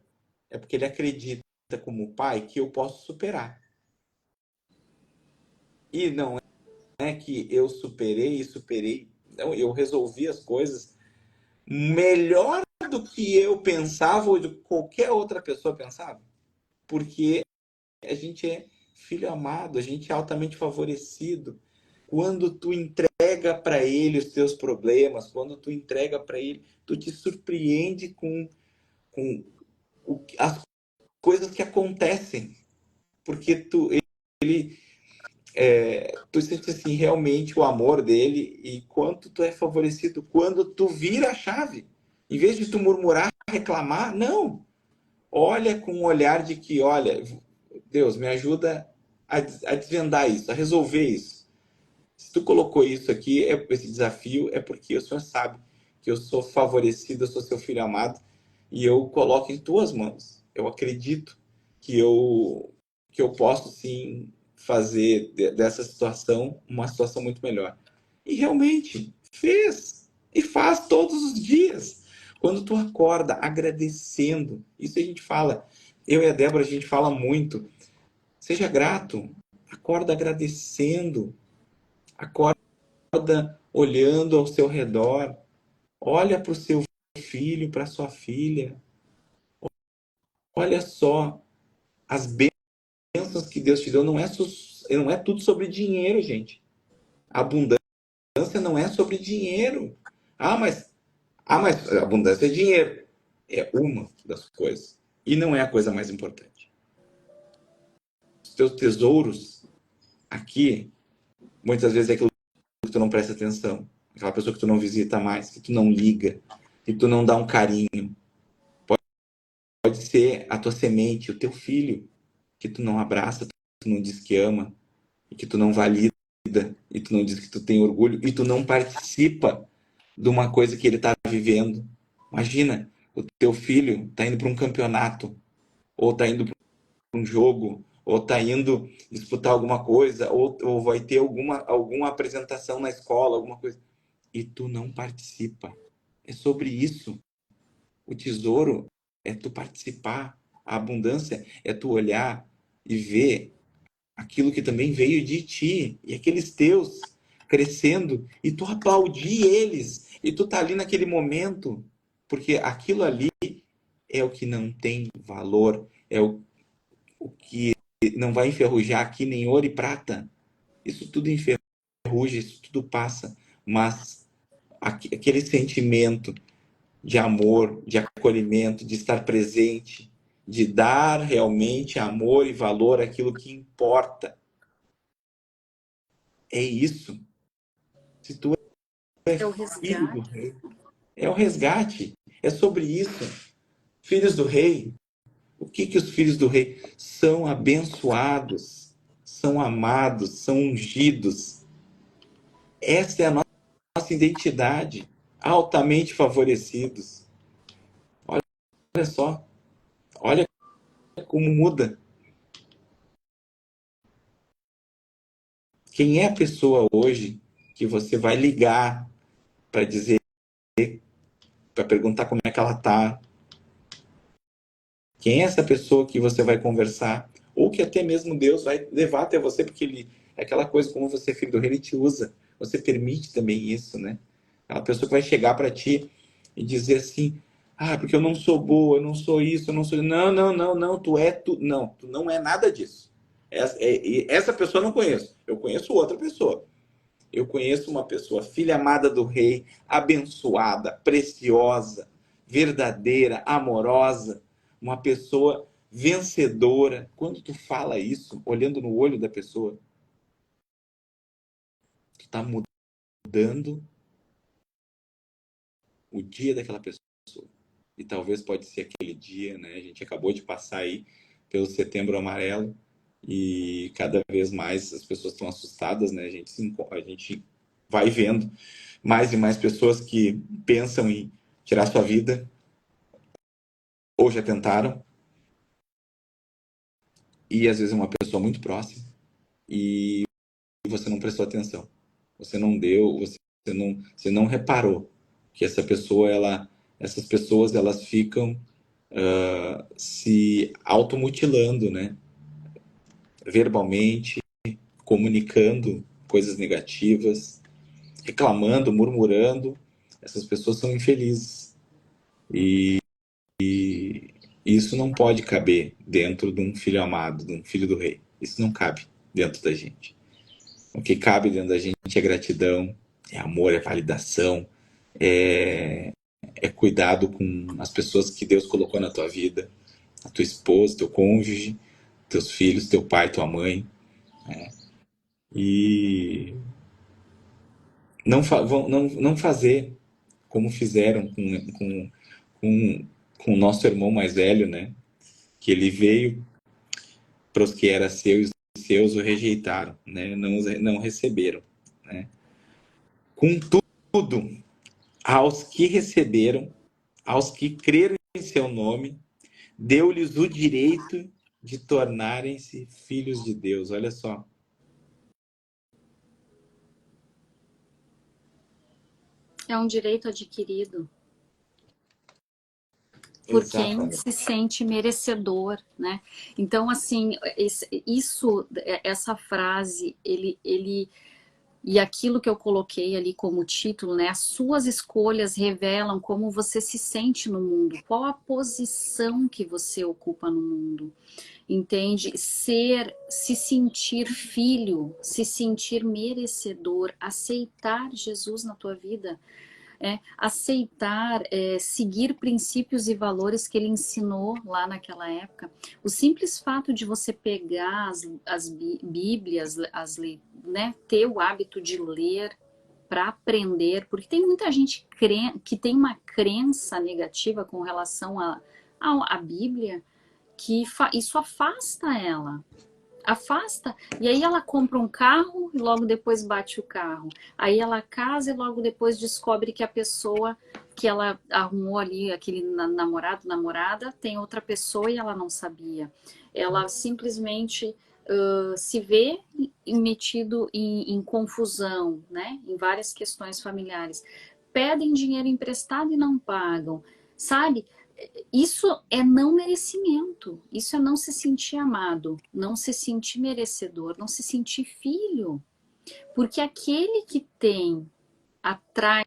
B: é porque ele acredita como pai que eu posso superar. E não é que eu superei, não, eu resolvi as coisas melhor do que eu pensava ou de qualquer outra pessoa pensava, porque a gente é filho amado, a gente é altamente favorecido. Quando tu entrega para ele os teus problemas, quando tu entrega para ele, tu te surpreende com as coisas que acontecem, porque tu sente assim realmente o amor dele e quanto tu é favorecido quando tu vira a chave. Em vez de tu murmurar, reclamar, não. Olha com um olhar de que, olha, Deus, me ajuda a desvendar isso, a resolver isso. Se tu colocou isso aqui, esse desafio, é porque o Senhor sabe que eu sou favorecido, eu sou seu filho amado, e eu coloco em tuas mãos. Eu acredito que eu posso sim fazer dessa situação uma situação muito melhor. E realmente fez. E faz todos os dias. Quando tu acorda agradecendo, isso a gente fala. Eu e a Débora, a gente fala muito. Seja grato. Acorda agradecendo. Acorda olhando ao seu redor. Olha para o seu filho, para a sua filha. Olha só as bênçãos que Deus te deu. Não é tudo sobre dinheiro, gente. A abundância não é sobre dinheiro. Mas a abundância é dinheiro. É uma das coisas. E não é a coisa mais importante. Os teus tesouros aqui, muitas vezes é aquilo que tu não presta atenção. Aquela pessoa que tu não visita mais, que tu não liga, que tu não dá um carinho. Pode ser a tua semente, o teu filho, que tu não abraça, tu não diz que ama, e que tu não valida, e tu não diz que tu tem orgulho, e tu não participa de uma coisa que ele está vivendo. Imagina, o teu filho está indo para um campeonato, ou está indo para um jogo, ou está indo disputar alguma coisa, ou vai ter alguma apresentação na escola, alguma coisa, e tu não participa. É sobre isso. O tesouro é tu participar. A abundância é tu olhar e ver aquilo que também veio de ti e aqueles teus crescendo e tu aplaudir eles e tu tá ali naquele momento porque aquilo ali é o que não tem valor, é o que não vai enferrujar aqui nem ouro e prata. Isso tudo enferruja, isso tudo passa, mas aquele sentimento de amor, de acolhimento, de estar presente, de dar realmente amor e valor àquilo que importa. É isso. Se tu é
A: É o
B: filho do
A: resgate.
B: rei, é o resgate. É sobre isso. Filhos do rei. O que os filhos do rei são abençoados, são amados, são ungidos. Essa é a nossa identidade. Altamente favorecidos. Olha só. Olha como muda. Quem é a pessoa hoje que você vai ligar para dizer, para perguntar como é que ela está? Quem é essa pessoa que você vai conversar? Ou que até mesmo Deus vai levar até você, porque ele é aquela coisa, como você é filho do rei, ele te usa. Você permite também isso, né? Aquela pessoa que vai chegar para ti e dizer assim: ah, porque eu não sou boa, eu não sou isso, eu não sou. Não, não, não, não, tu é tu. Não, tu não é nada disso. Essa pessoa eu não conheço. Eu conheço outra pessoa. Eu conheço uma pessoa, filha amada do rei, abençoada, preciosa, verdadeira, amorosa, uma pessoa vencedora. Quando tu fala isso, olhando no olho da pessoa, tu está mudando o dia daquela pessoa. E talvez pode ser aquele dia, né? A gente acabou de passar aí pelo Setembro Amarelo e cada vez mais as pessoas estão assustadas, né? A gente vai vendo mais e mais pessoas que pensam em tirar sua vida ou já tentaram, e às vezes é uma pessoa muito próxima e você não prestou atenção, você não deu, você não reparou que essas pessoas elas ficam se automutilando, né? Verbalmente, comunicando coisas negativas, reclamando, murmurando. Essas pessoas são infelizes. E isso não pode caber dentro de um filho amado, de um filho do rei. Isso não cabe dentro da gente. O que cabe dentro da gente é gratidão, é amor, é validação, é cuidado com as pessoas que Deus colocou na tua vida, a tua esposa, teu cônjuge, teus filhos, teu pai, tua mãe. E não fazer como fizeram com o nosso irmão mais velho, né? Que ele veio para os que eram seus, os seus o rejeitaram, né? Não receberam, né? Contudo, aos que receberam, aos que creram em seu nome, deu-lhes o direito de tornarem-se filhos de Deus. Olha só.
A: É um direito adquirido por quem
B: Exatamente.
A: se sente merecedor, né? Então, assim, essa frase, e aquilo que eu coloquei ali como título, né? As suas escolhas revelam como você se sente no mundo, qual a posição que você ocupa no mundo, entende? Se sentir filho, se sentir merecedor, aceitar Jesus na tua vida, aceitar, seguir princípios e valores que ele ensinou lá naquela época. O simples fato de você pegar as bíblias, né, ter o hábito de ler para aprender, porque tem muita gente que tem uma crença negativa com relação à Bíblia, que isso afasta ela. Afasta, e aí ela compra um carro e logo depois bate o carro. Aí ela casa e logo depois descobre que a pessoa que ela arrumou ali, aquele namorado, namorada, tem outra pessoa e ela não sabia. Ela simplesmente se vê metido em confusão, né? Em várias questões familiares. Pedem dinheiro emprestado e não pagam, sabe? Isso é não merecimento, isso é não se sentir amado, não se sentir merecedor, não se sentir filho. Porque aquele que atrai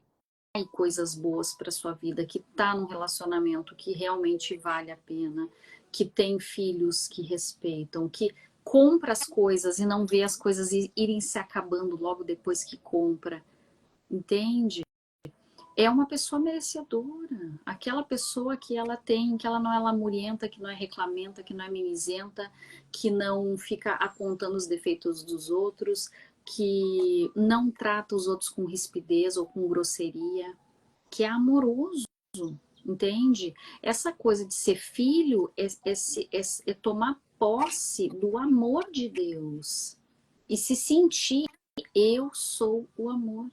A: coisas boas para sua vida, que está num relacionamento que realmente vale a pena, que tem filhos que respeitam, que compra as coisas e não vê as coisas irem se acabando logo depois que compra, entende? É uma pessoa merecedora. Aquela pessoa que ela tem, que ela não é lamurienta, que não é reclamenta, que não é mimizenta, que não fica apontando os defeitos dos outros, que não trata os outros com rispidez ou com grosseria, que é amoroso, entende? Essa coisa de ser filho é tomar posse do amor de Deus e se sentir, eu sou o amor.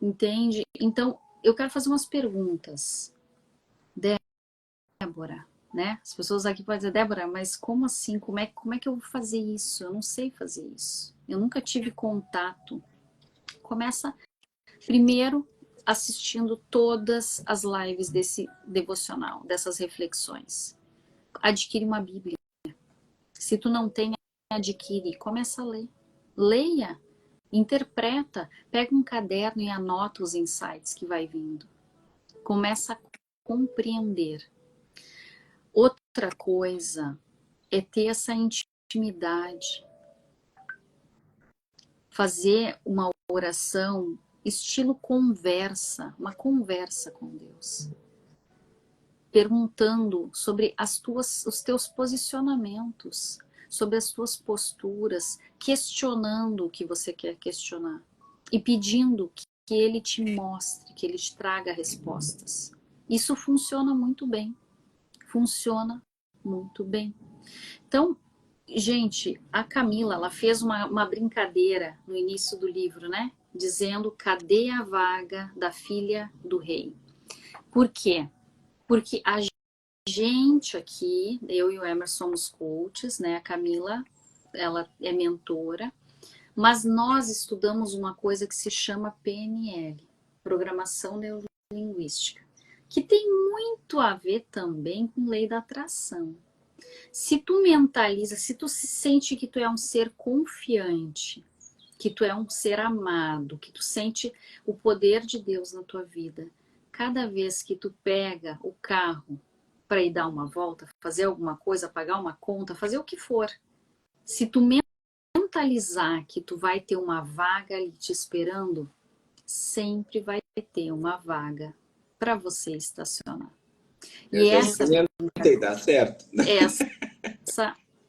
A: Entende? Então, eu quero fazer umas perguntas. Débora, né? As pessoas aqui podem dizer, Débora, mas como assim? Como é que eu vou fazer isso? Eu não sei fazer isso. Eu nunca tive contato. Começa primeiro assistindo todas as lives desse devocional, dessas reflexões. Adquire uma Bíblia. Se tu não tem, adquire. Começa a ler. Leia. Interpreta, pega um caderno e anota os insights que vai vindo. Começa a compreender. Outra coisa é ter essa intimidade. Fazer uma oração estilo conversa, uma conversa com Deus. Perguntando sobre os teus posicionamentos, sobre as tuas posturas, questionando o que você quer questionar e pedindo que ele te mostre, que ele te traga respostas. Isso funciona muito bem. Funciona muito bem. Então, gente, a Camila, ela fez uma brincadeira no início do livro, né? Dizendo, cadê a vaga da filha do rei? Por quê? Porque a gente aqui, eu e o Emerson somos coaches, né? A Camila, ela é mentora, mas nós estudamos uma coisa que se chama PNL, Programação Neurolinguística, que tem muito a ver também com lei da atração. Se tu mentaliza, se tu se sente que tu é um ser confiante, que tu é um ser amado, que tu sente o poder de Deus na tua vida, cada vez que tu pega o carro para ir dar uma volta, fazer alguma coisa, pagar uma conta, fazer o que for, se tu mentalizar que tu vai ter uma vaga ali te esperando, sempre vai ter uma vaga para você estacionar.
B: Eu já experimentei, dá certo.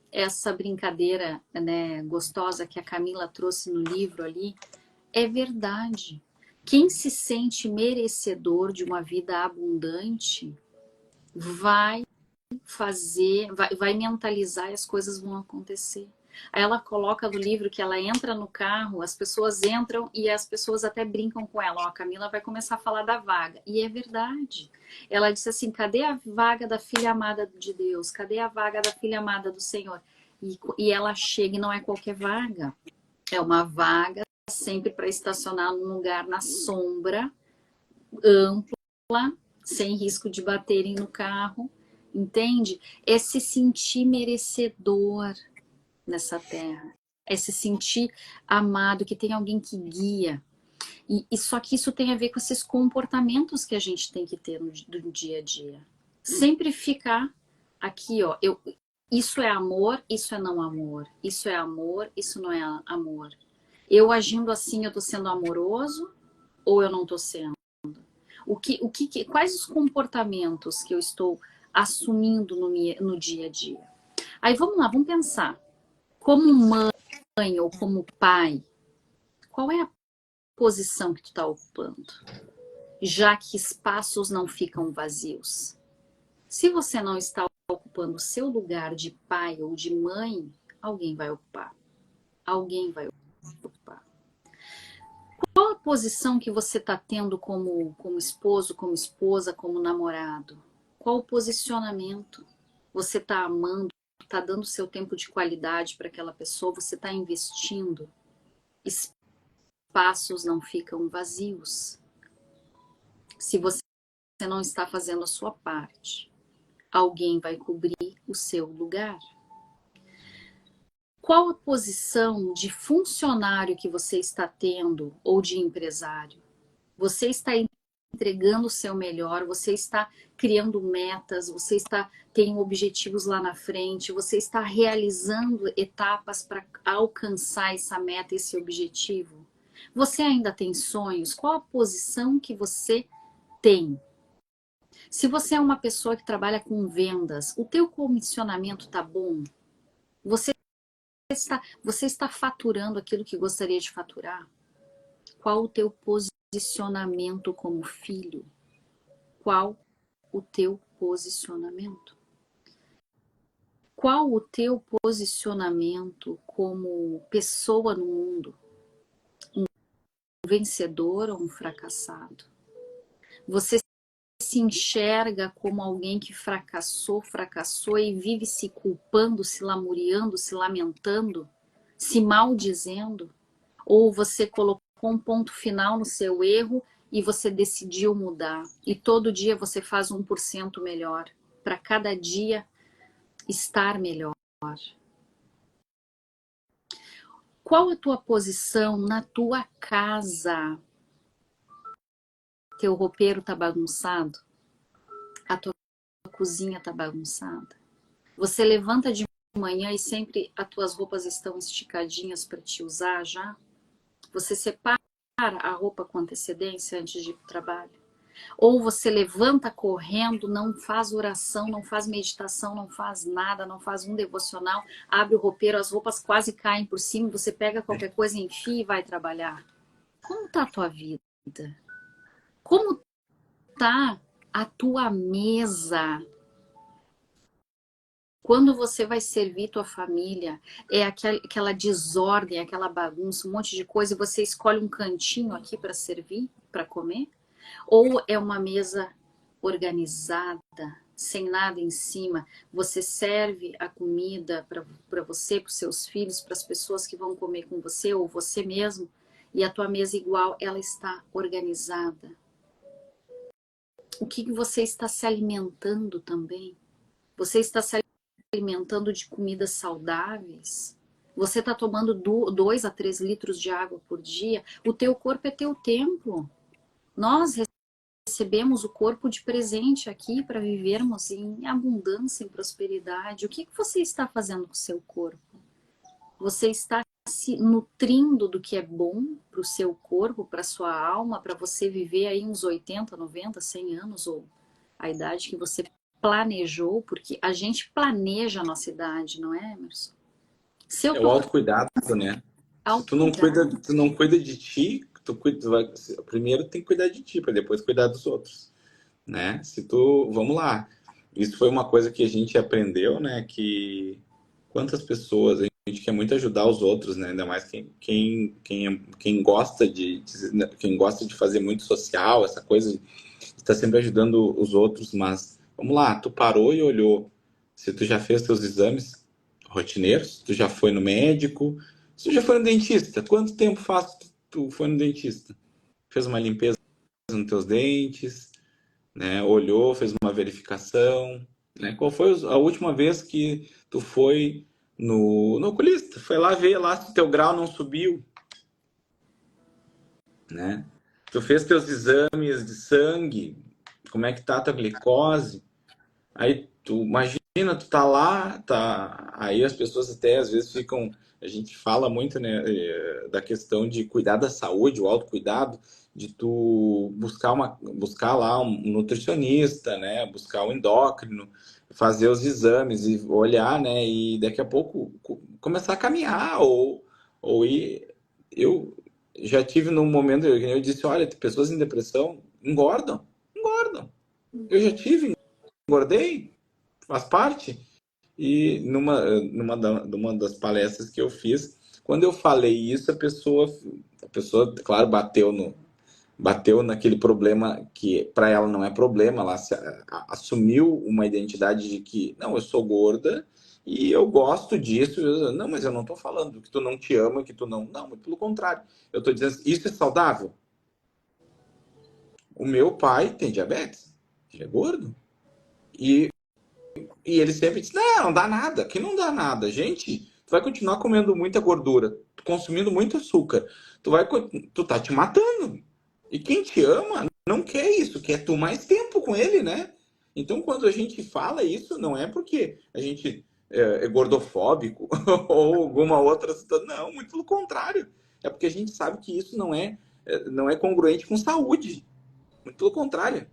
A: Essa brincadeira, né, gostosa que a Camila trouxe no livro ali, é verdade. Quem se sente merecedor de uma vida abundante vai fazer, vai mentalizar e as coisas vão acontecer. Aí ela coloca no livro que ela entra no carro, as pessoas entram e as pessoas até brincam com ela. Ó, a Camila vai começar a falar da vaga. E é verdade. Ela disse assim, cadê a vaga da filha amada de Deus? Cadê a vaga da filha amada do Senhor? E ela chega e não é qualquer vaga. É uma vaga sempre para estacionar num lugar na sombra, ampla, sem risco de baterem no carro. Entende? É se sentir merecedor nessa terra. É se sentir amado, que tem alguém que guia. E só que isso tem a ver com esses comportamentos que a gente tem que ter no dia a dia. Sempre ficar aqui, ó. Isso é amor, isso é não amor. Isso é amor, isso não é amor. Eu agindo assim, eu tô sendo amoroso ou eu não tô sendo? Quais os comportamentos que eu estou assumindo no dia a dia? Aí vamos lá, vamos pensar. Como mãe ou como pai, qual é a posição que tu está ocupando? Já que espaços não ficam vazios. Se você não está ocupando o seu lugar de pai ou de mãe, alguém vai ocupar. Alguém vai ocupar. Qual a posição que você está tendo como esposo, como esposa, como namorado? Qual o posicionamento? Você está amando, está dando seu tempo de qualidade para aquela pessoa, você está investindo? Espaços não ficam vazios. Se você não está fazendo a sua parte, alguém vai cobrir o seu lugar. Qual a posição de funcionário que você está tendo ou de empresário? Você está entregando o seu melhor, você está criando metas, você tem objetivos lá na frente, você está realizando etapas para alcançar essa meta, esse objetivo? Você ainda tem sonhos? Qual a posição que você tem? Se você é uma pessoa que trabalha com vendas, o teu comissionamento tá bom? Você está faturando aquilo que gostaria de faturar? Qual o teu posicionamento como filho? Qual o teu posicionamento? Qual o teu posicionamento como pessoa no mundo? Um vencedor ou um fracassado? Você se enxerga como alguém que fracassou e vive se culpando, se lamuriando, se lamentando, se maldizendo? Ou você colocou um ponto final no seu erro e você decidiu mudar? E todo dia você faz 1% melhor, para cada dia estar melhor. Qual a tua posição na tua casa? Teu roupeiro tá bagunçado? A tua cozinha tá bagunçada? Você levanta de manhã e sempre as tuas roupas estão esticadinhas para te usar já? Você separa a roupa com antecedência antes de ir para o trabalho? Ou você levanta correndo, não faz oração, não faz meditação, não faz nada, não faz um devocional, abre o roupeiro, as roupas quase caem por cima, você pega qualquer coisa, enfia e vai trabalhar? Como tá a tua vida? Como tá a tua mesa? Quando você vai servir tua família, é aquela desordem, aquela bagunça, um monte de coisa, e você escolhe um cantinho aqui para servir, para comer? Ou é uma mesa organizada, sem nada em cima? Você serve a comida para você, para os seus filhos, para as pessoas que vão comer com você, ou você mesmo, e a tua mesa igual, ela está organizada. O que você está se alimentando também? Você está se alimentando de comidas saudáveis? Você está tomando 2 a 3 litros de água por dia? O teu corpo é teu templo. Nós recebemos o corpo de presente aqui para vivermos em abundância, em prosperidade. O que você está fazendo com o seu corpo? Você está se nutrindo do que é bom para o seu corpo, para a sua alma, para você viver aí uns 80, 90, 100 anos, ou a idade que você planejou, porque a gente planeja a nossa idade, não é, Emerson? Se eu
B: É o
A: tô
B: autocuidado, né? Se
A: autocuidado,
B: tu não cuida de ti, primeiro tem que cuidar de ti, para depois cuidar dos outros, né? Vamos lá. Isso foi uma coisa que a gente aprendeu, né? Que quantas pessoas, a gente quer muito ajudar os outros, né? Ainda mais quem gosta de fazer muito social, essa coisa, está sempre ajudando os outros, mas vamos lá, tu parou e olhou. Se tu já fez teus exames rotineiros, tu já foi no médico, se tu já foi no dentista, quanto tempo faz que tu foi no dentista? Fez uma limpeza nos teus dentes, né? Olhou, fez uma verificação, né? Qual foi a última vez que tu foi no oculista? Foi lá ver lá se teu grau não subiu, né? Tu fez teus exames de sangue, como é que tá a tua glicose? Aí tu imagina, tu tá lá, tá. Aí as pessoas até às vezes ficam. A gente fala muito, né, da questão de cuidar da saúde, o autocuidado, de tu buscar lá um nutricionista, né, buscar um endócrino, fazer os exames e olhar, né, e daqui a pouco começar a caminhar ou ir. Eu já tive num momento, eu disse, olha, pessoas em depressão engordam, engordam. Eu já tive, engordei, faz parte. E numa das palestras que eu fiz, quando eu falei isso, a pessoa, claro, bateu naquele problema que para ela não é problema, ela assumiu uma identidade de que, não, eu sou gorda e eu gosto disso. Não, mas eu não estou falando que tu não te ama, que tu não. Não, muito pelo contrário. Eu estou dizendo, isso é saudável? O meu pai tem diabetes, ele é gordo. E E ele sempre diz, não, não dá nada, que não dá nada. Gente, tu vai continuar comendo muita gordura, consumindo muito açúcar. Tu tá te matando. E quem te ama não quer isso, quer tu mais tempo com ele, né? Então, quando a gente fala isso, não é porque a gente é gordofóbico ou alguma outra situação. Não, muito pelo contrário. É porque a gente sabe que isso não é congruente com saúde. Muito pelo contrário.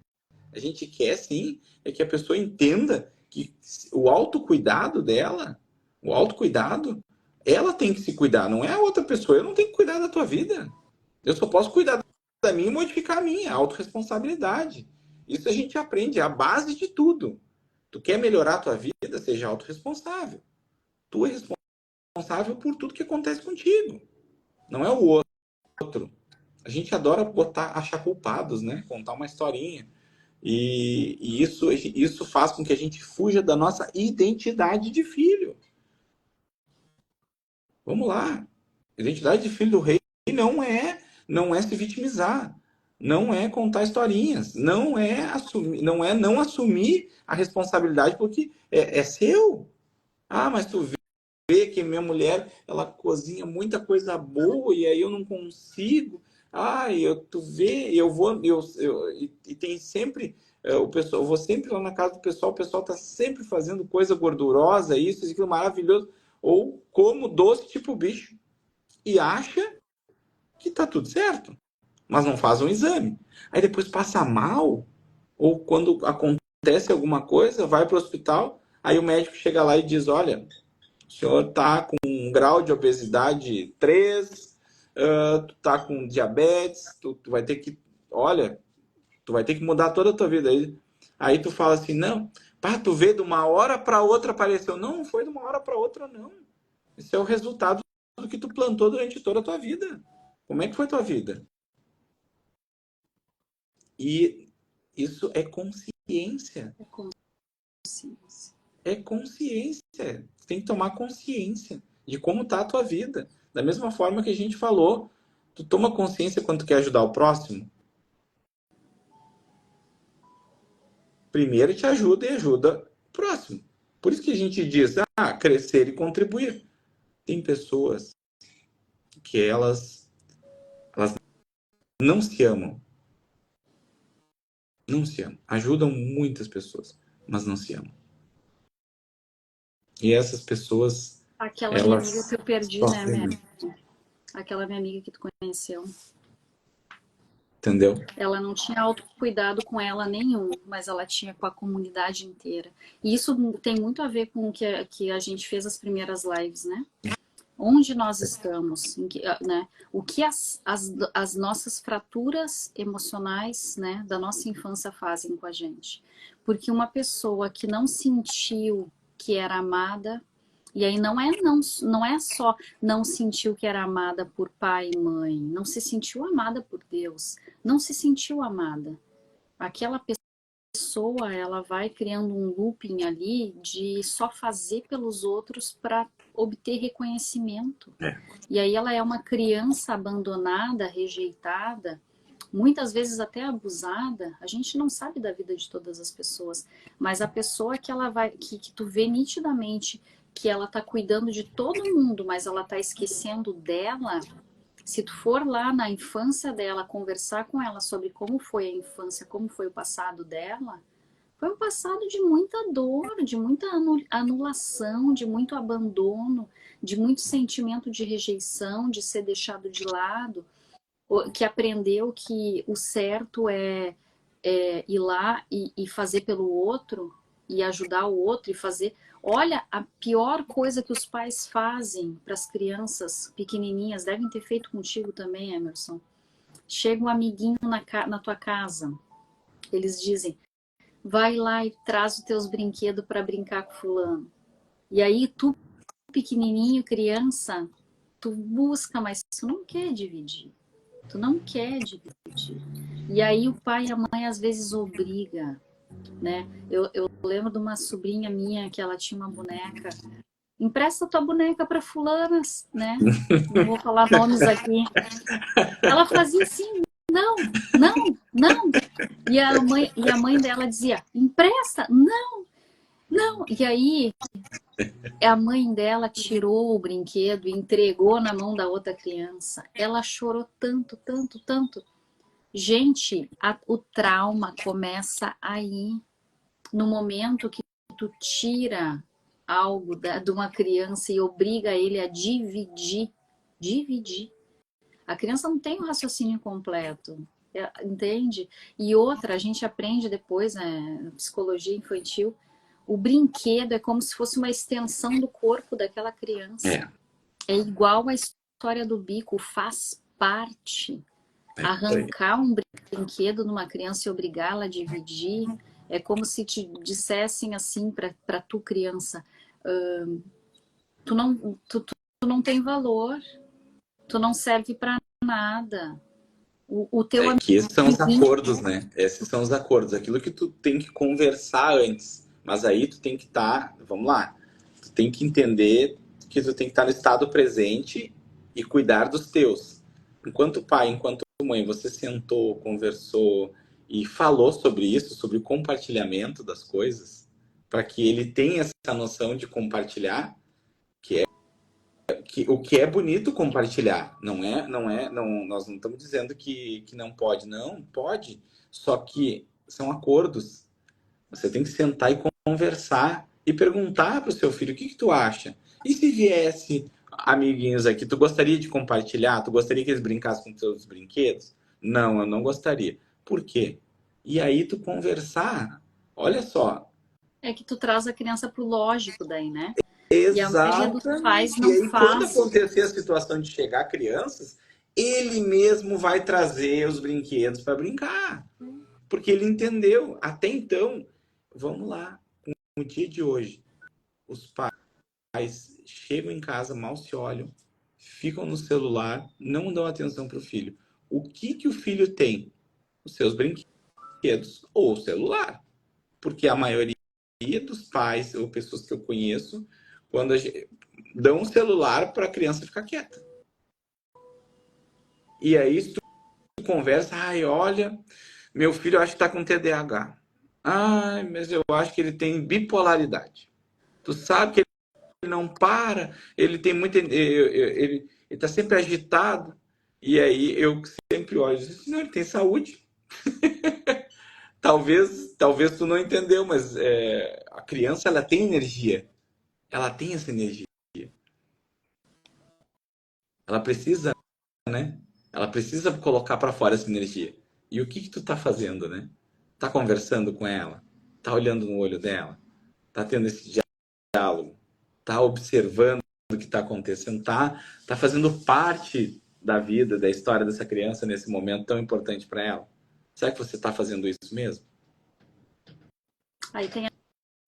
B: A gente quer, sim, é que a pessoa entenda que o autocuidado dela, o autocuidado, ela tem que se cuidar, não é a outra pessoa. Eu não tenho que cuidar da tua vida. Eu só posso cuidar da minha e modificar a minha, a autorresponsabilidade. Isso a gente aprende, é a base de tudo. Tu quer melhorar a tua vida, seja autorresponsável. Tu é responsável por tudo que acontece contigo, não é o outro. A gente adora achar culpados, né? Contar uma historinha. E isso faz com que a gente fuja da nossa identidade de filho. Vamos lá. Identidade de filho do rei não é se vitimizar, não é contar historinhas, não assumir a responsabilidade porque é seu. Ah, mas tu vê que minha mulher, ela cozinha muita coisa boa e aí eu não consigo. Ah, tu vê, eu vou, e tem sempre o pessoal, eu vou sempre lá na casa do pessoal, o pessoal tá sempre fazendo coisa gordurosa, isso, aquilo maravilhoso, ou como doce tipo bicho e acha que tá tudo certo, mas não faz um exame. Aí depois passa mal, ou quando acontece alguma coisa, vai para o hospital, aí o médico chega lá e diz, olha, o senhor está com um grau de obesidade 3, tu está com diabetes, tu vai ter que, olha, tu vai ter que mudar toda a tua vida. Aí tu fala assim, não, pá, tu vê de uma hora para outra apareceu. Não, não foi de uma hora para outra, não. Isso é o resultado do que tu plantou durante toda a tua vida. Como é que foi a tua vida? E isso é consciência.
A: É consciência.
B: É consciência. Você tem que tomar consciência de como está a tua vida. Da mesma forma que a gente falou, tu toma consciência quando tu quer ajudar o próximo. Primeiro te ajuda e ajuda o próximo. Por isso que a gente diz, crescer e contribuir. Tem pessoas que elas não se amam. Não se amam. Ajudam muitas pessoas, mas não se amam. E essas pessoas,
A: Aquela minha amiga
B: elas
A: que eu perdi, né,
B: sofrem
A: Mary?
B: muito.
A: Aquela minha amiga que tu conheceu.
B: Entendeu?
A: Ela não tinha autocuidado com ela nenhum, mas ela tinha com a comunidade inteira. E isso tem muito a ver com o que a gente fez as primeiras lives, né? Onde nós estamos, né? O que as nossas fraturas emocionais, né, da nossa infância fazem com a gente. Porque uma pessoa que não sentiu que era amada, e aí não é só não sentiu que era amada por pai e mãe, não se sentiu amada por Deus, não se sentiu amada. Aquela pessoa, ela vai criando um looping ali de só fazer pelos outros para obter reconhecimento. E aí ela é uma criança abandonada, rejeitada, muitas vezes até abusada. A gente não sabe da vida de todas as pessoas, mas a pessoa que ela vai, que tu vê nitidamente que ela tá cuidando de todo mundo, mas ela tá esquecendo dela. Se tu for lá na infância dela, conversar com ela sobre como foi a infância, como foi o passado dela, foi um passado de muita dor, de muita anulação, de muito abandono, de muito sentimento de rejeição, de ser deixado de lado, que aprendeu que o certo é ir lá e fazer pelo outro, e ajudar o outro, e fazer. Olha, a pior coisa que os pais fazem para as crianças pequenininhas, devem ter feito contigo também, Emerson. Chega um amiguinho na tua casa, eles dizem, vai lá e traz os teus brinquedos para brincar com fulano. E aí tu, pequenininho, criança, tu busca, mas tu não quer dividir. Tu não quer dividir. E aí o pai e a mãe às vezes obriga, né? Eu lembro de uma sobrinha minha que ela tinha uma boneca. Empresta tua boneca para fulanas, né? Não vou falar nomes aqui. Ela fazia assim, não, não, não. E a mãe dela dizia, empresta, não, não. E aí a mãe dela tirou o brinquedo e entregou na mão da outra criança. Ela chorou tanto, tanto, tanto. Gente, o trauma começa aí, no momento que tu tira algo de uma criança e obriga ele a dividir. Dividir. A criança não tem o raciocínio completo, entende? E outra, a gente aprende depois, né, na psicologia infantil, o brinquedo é como se fosse uma extensão do corpo daquela criança. É igual a história do bico, faz parte. Arrancar um brinquedo numa criança e obrigá-la a dividir, é como se te dissessem assim para tu, criança, tu não tem valor, tu não serve para nada. O teu
B: É que esses são os
A: amiguinho.
B: acordos, né? Esses são os acordos. Aquilo que tu tem que conversar antes. Mas aí tu tem que estar, vamos lá, tu tem que entender que tu tem que estar no estado presente e cuidar dos teus. Enquanto pai, enquanto mãe, você sentou, conversou e falou sobre isso, sobre o compartilhamento das coisas, para que ele tenha essa noção de compartilhar, o que é bonito compartilhar, não, nós não estamos dizendo que não pode, não, pode, só que são acordos. Você tem que sentar e conversar e perguntar para o seu filho o que tu acha. E se viesse amiguinhos aqui, tu gostaria de compartilhar? Tu gostaria que eles brincassem com teus brinquedos? Não, eu não gostaria. Por quê? E aí tu conversar, olha só.
A: É que tu traz a criança pro lógico daí, né? E a maioria dos pais
B: Exatamente. E
A: não
B: aí, quando
A: faz.
B: acontecer a situação de chegar crianças, ele mesmo vai trazer os brinquedos para brincar. Porque ele entendeu. Até então, vamos lá, no dia de hoje, os pais chegam em casa, mal se olham, ficam no celular, não dão atenção para o filho. O que o filho tem? Os seus brinquedos ou o celular. Porque a maioria dos pais ou pessoas que eu conheço, quando dão um celular para a criança ficar quieta. E aí se tu conversa, ai, olha, meu filho eu acho que está com TDAH. Ai, mas eu acho que ele tem bipolaridade. Tu sabe que ele não para, ele tem muito, ele está sempre agitado. E aí eu sempre olho, não, ele tem saúde. Talvez tu não entendeu, mas a criança ela tem energia, ela tem essa energia. Ela precisa, né? Ela precisa colocar para fora essa energia. E o que tu tá fazendo, né? Tá conversando com ela? Tá olhando no olho dela? Tá tendo esse diálogo? Tá observando o que está acontecendo, tá fazendo parte da vida, da história dessa criança nesse momento tão importante para ela? Será que você está fazendo isso mesmo?
A: Aí tem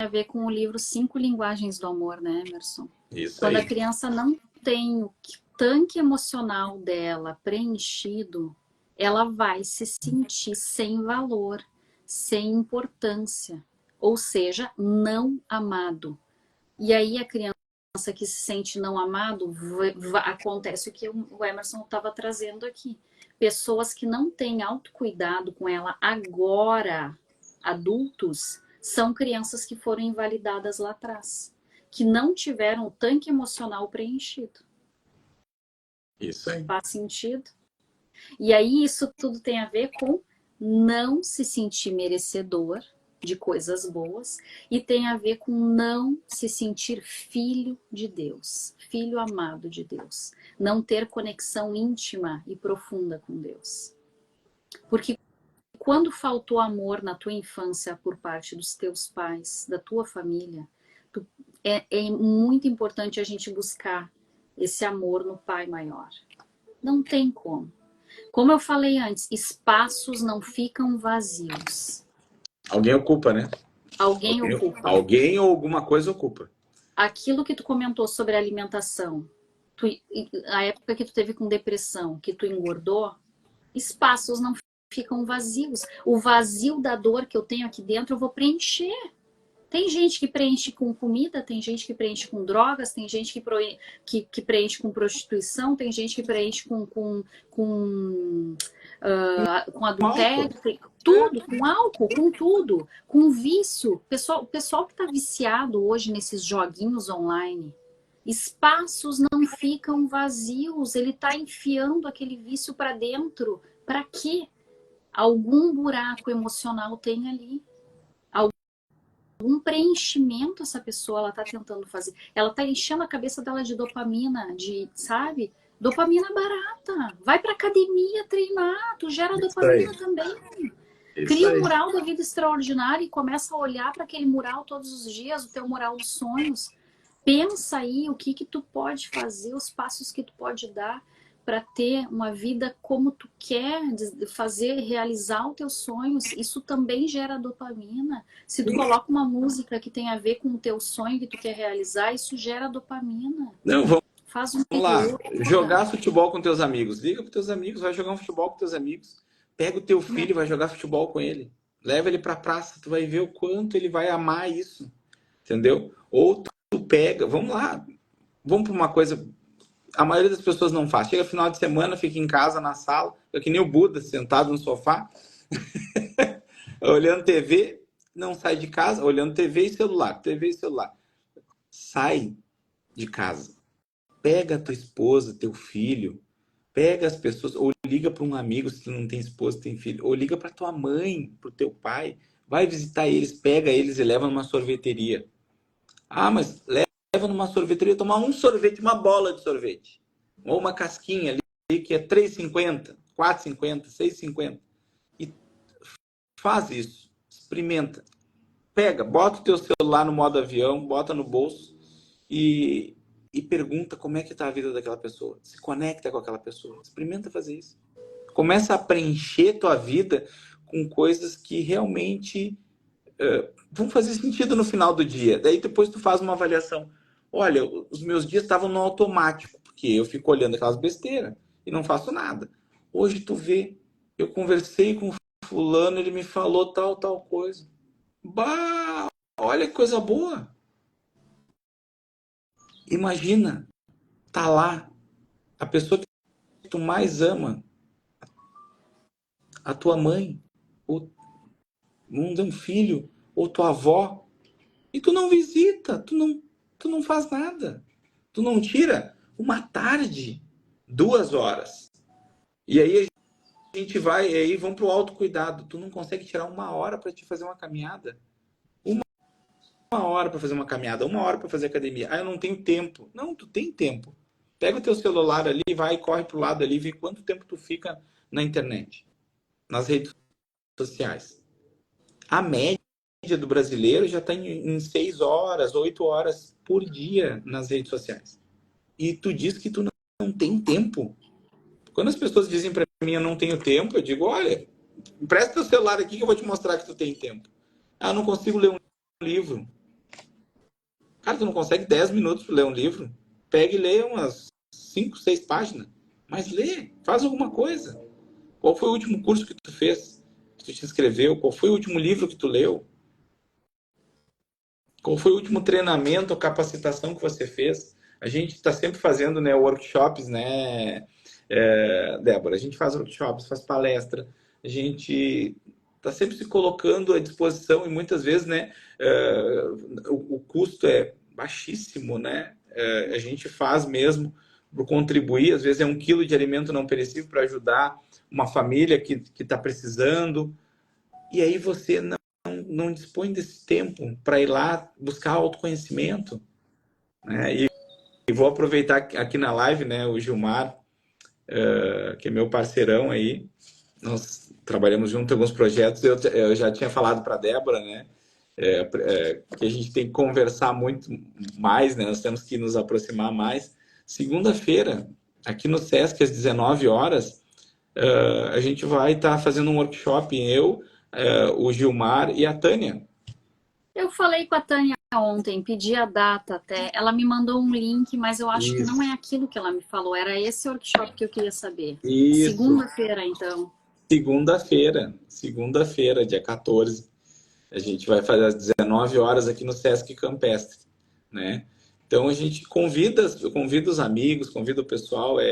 A: a ver com o livro 5 Linguagens do Amor, né, Emerson?
B: Isso
A: Quando a
B: aí.
A: criança não tem o tanque emocional dela preenchido, ela vai se sentir sem valor, sem importância, ou seja, não amado. E aí a criança que se sente não amado, acontece o que o Emerson estava trazendo aqui. Pessoas que não têm autocuidado com ela agora, adultos, são crianças que foram invalidadas lá atrás, que não tiveram o tanque emocional preenchido.
B: Isso aí.
A: Faz sentido? E aí isso tudo tem a ver com não se sentir merecedor de coisas boas e tem a ver com não se sentir filho de Deus, filho amado de Deus, não ter conexão íntima e profunda com Deus. Porque quando faltou amor na tua infância por parte dos teus pais, da tua família, é muito importante a gente buscar esse amor no Pai maior. Não tem como. Como eu falei antes, espaços não ficam vazios.
B: Alguém ocupa, né?
A: Alguém ocupa.
B: Alguém ou alguma coisa ocupa.
A: Aquilo que tu comentou sobre alimentação, a época que tu teve com depressão, que tu engordou, espaços não ficam vazios. O vazio da dor que eu tenho aqui dentro, eu vou preencher. Tem gente que preenche com comida, tem gente que preenche com drogas, tem gente que preenche com prostituição, tem gente que preenche com adultério, tudo, com álcool, com tudo, com vício. O pessoal que está viciado hoje nesses joguinhos online, espaços não ficam vazios, ele está enfiando aquele vício para dentro. Para quê? Algum buraco emocional tem ali. Um preenchimento essa pessoa ela tá tentando fazer. Ela tá enchendo a cabeça dela de dopamina, sabe? Dopamina barata. Vai pra academia treinar, tu gera dopamina também. Cria um mural da vida extraordinária e começa a olhar para aquele mural todos os dias, o teu mural dos sonhos. Pensa aí o que tu pode fazer, os passos que tu pode dar para ter uma vida como tu quer, fazer, realizar os teus sonhos. Isso também gera dopamina. Se tu coloca uma música que tem a ver com o teu sonho que tu quer realizar, isso gera dopamina.
B: Não, vamos
A: Faz um
B: lá. Jogar futebol com teus amigos. Liga para teus amigos, vai jogar um futebol com teus amigos. Pega o teu filho e vai jogar futebol com ele. Leva ele para a praça, tu vai ver o quanto ele vai amar isso. Entendeu? Ou tu pega, vamos lá. Vamos para uma coisa... A maioria das pessoas não faz. Chega final de semana, fica em casa, na sala, fica que nem o Buda, sentado no sofá, olhando TV, não sai de casa, olhando TV e celular, TV e celular. Sai de casa. Pega a tua esposa, teu filho, pega as pessoas, ou liga para um amigo se tu não tem esposa, tem filho, ou liga para tua mãe, para o teu pai, vai visitar eles, pega eles e leva numa sorveteria. Ah, mas leva numa sorveteria, tomar um sorvete, uma bola de sorvete. Ou uma casquinha ali, que é R$3,50, R$4,50, R$6,50. E faz isso. Experimenta. Pega, bota o teu celular no modo avião, bota no bolso e pergunta como é que tá a vida daquela pessoa. Se conecta com aquela pessoa. Experimenta fazer isso. Começa a preencher tua vida com coisas que realmente vão fazer sentido no final do dia. Daí depois tu faz uma avaliação. Olha, os meus dias estavam no automático, porque eu fico olhando aquelas besteiras e não faço nada. Hoje tu vê, eu conversei com fulano, ele me falou tal coisa. Bah, olha que coisa boa. Imagina, tá lá, a pessoa que tu mais ama, a tua mãe, ou um filho, ou tua avó, e tu não visita, tu não faz nada. Tu não tira uma tarde, 2 horas. E aí a gente vai, e aí vamos pro autocuidado. Tu não consegue tirar 1 hora para te fazer uma caminhada? 1 hora para fazer uma caminhada, 1 hora para fazer academia. Ah, eu não tenho tempo. Não, tu tem tempo. Pega o teu celular ali, vai, corre pro lado ali, vê quanto tempo tu fica na internet, nas redes sociais. A média do brasileiro já está em 6 horas, 8 horas por dia nas redes sociais. e tu diz que tu não tem tempo. Quando as pessoas dizem para mim eu não tenho tempo, eu digo, olha, empresta teu celular aqui que eu vou te mostrar que tu tem tempo. Ah, eu não consigo ler um livro. Cara, tu não consegue 10 minutos para ler um livro? Pega e lê umas 5, 6 páginas. Mas lê, faz alguma coisa. Qual foi o último curso que tu fez? Que tu te inscreveu? Qual foi o último livro que tu leu? Qual foi o último treinamento ou capacitação que você fez? A gente está sempre fazendo, né, workshops, né, Débora? A gente faz workshops, faz palestra, a gente está sempre se colocando à disposição e muitas vezes, né, o custo é baixíssimo, né? A gente faz mesmo para contribuir, às vezes é 1 quilo de alimento não perecível para ajudar uma família que está precisando, e aí você não dispõe desse tempo para ir lá buscar autoconhecimento, né? E vou aproveitar aqui na live, né, o Gilmar, que é meu parceirão aí, nós trabalhamos junto em alguns projetos, eu já tinha falado para a Débora, né, que a gente tem que conversar muito mais, né, nós temos que nos aproximar mais. Segunda-feira, aqui no Sesc, às 19 horas, a gente vai estar fazendo um workshop, o Gilmar e a Tânia.
A: Eu falei com a Tânia ontem, pedi a data até. Ela me mandou um link, mas eu acho que não é aquilo que ela me falou. Era esse workshop que eu queria saber.
B: Isso.
A: Segunda-feira, então.
B: Segunda-feira, dia 14. A gente vai fazer às 19 horas aqui no Sesc Campestre, né? Então a gente convida os amigos, convida o pessoal. A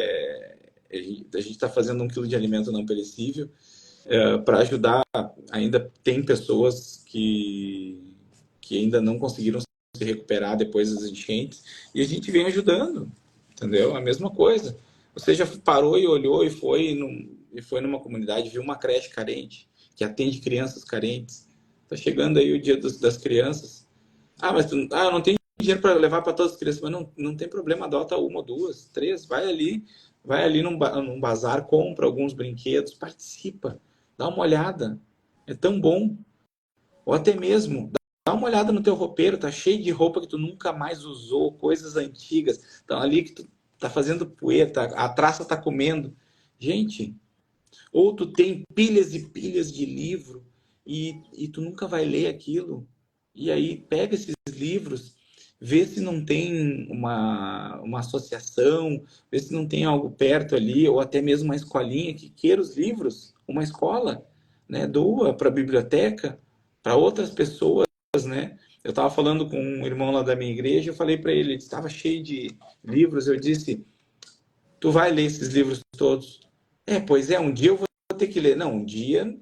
B: gente está fazendo 1 quilo de alimento não perecível para ajudar. Ainda tem pessoas que ainda não conseguiram se recuperar depois das enchentes e a gente vem ajudando, entendeu? A mesma coisa. Você já parou e olhou e foi numa comunidade, viu uma creche carente que atende crianças carentes. Tá chegando aí o dia das crianças. Ah, mas eu não tenho dinheiro para levar para todas as crianças, mas não tem problema, adota 1, 2, 3, vai ali num bazar, compra alguns brinquedos, participa, dá uma olhada, é tão bom. Ou até mesmo, dá uma olhada no teu roupeiro, tá cheio de roupa que tu nunca mais usou, coisas antigas, estão ali que tu tá fazendo poeira, a traça tá comendo. Gente, ou tu tem pilhas e pilhas de livro e tu nunca vai ler aquilo. E aí pega esses livros, vê se não tem uma associação, vê se não tem algo perto ali, ou até mesmo uma escolinha que queira os livros, uma escola, né? Doa para a biblioteca, para outras pessoas, né? Eu estava falando com um irmão lá da minha igreja, eu falei para ele estava cheio de livros, eu disse, tu vai ler esses livros todos? Pois é, um dia eu vou ter que ler. Não, um dia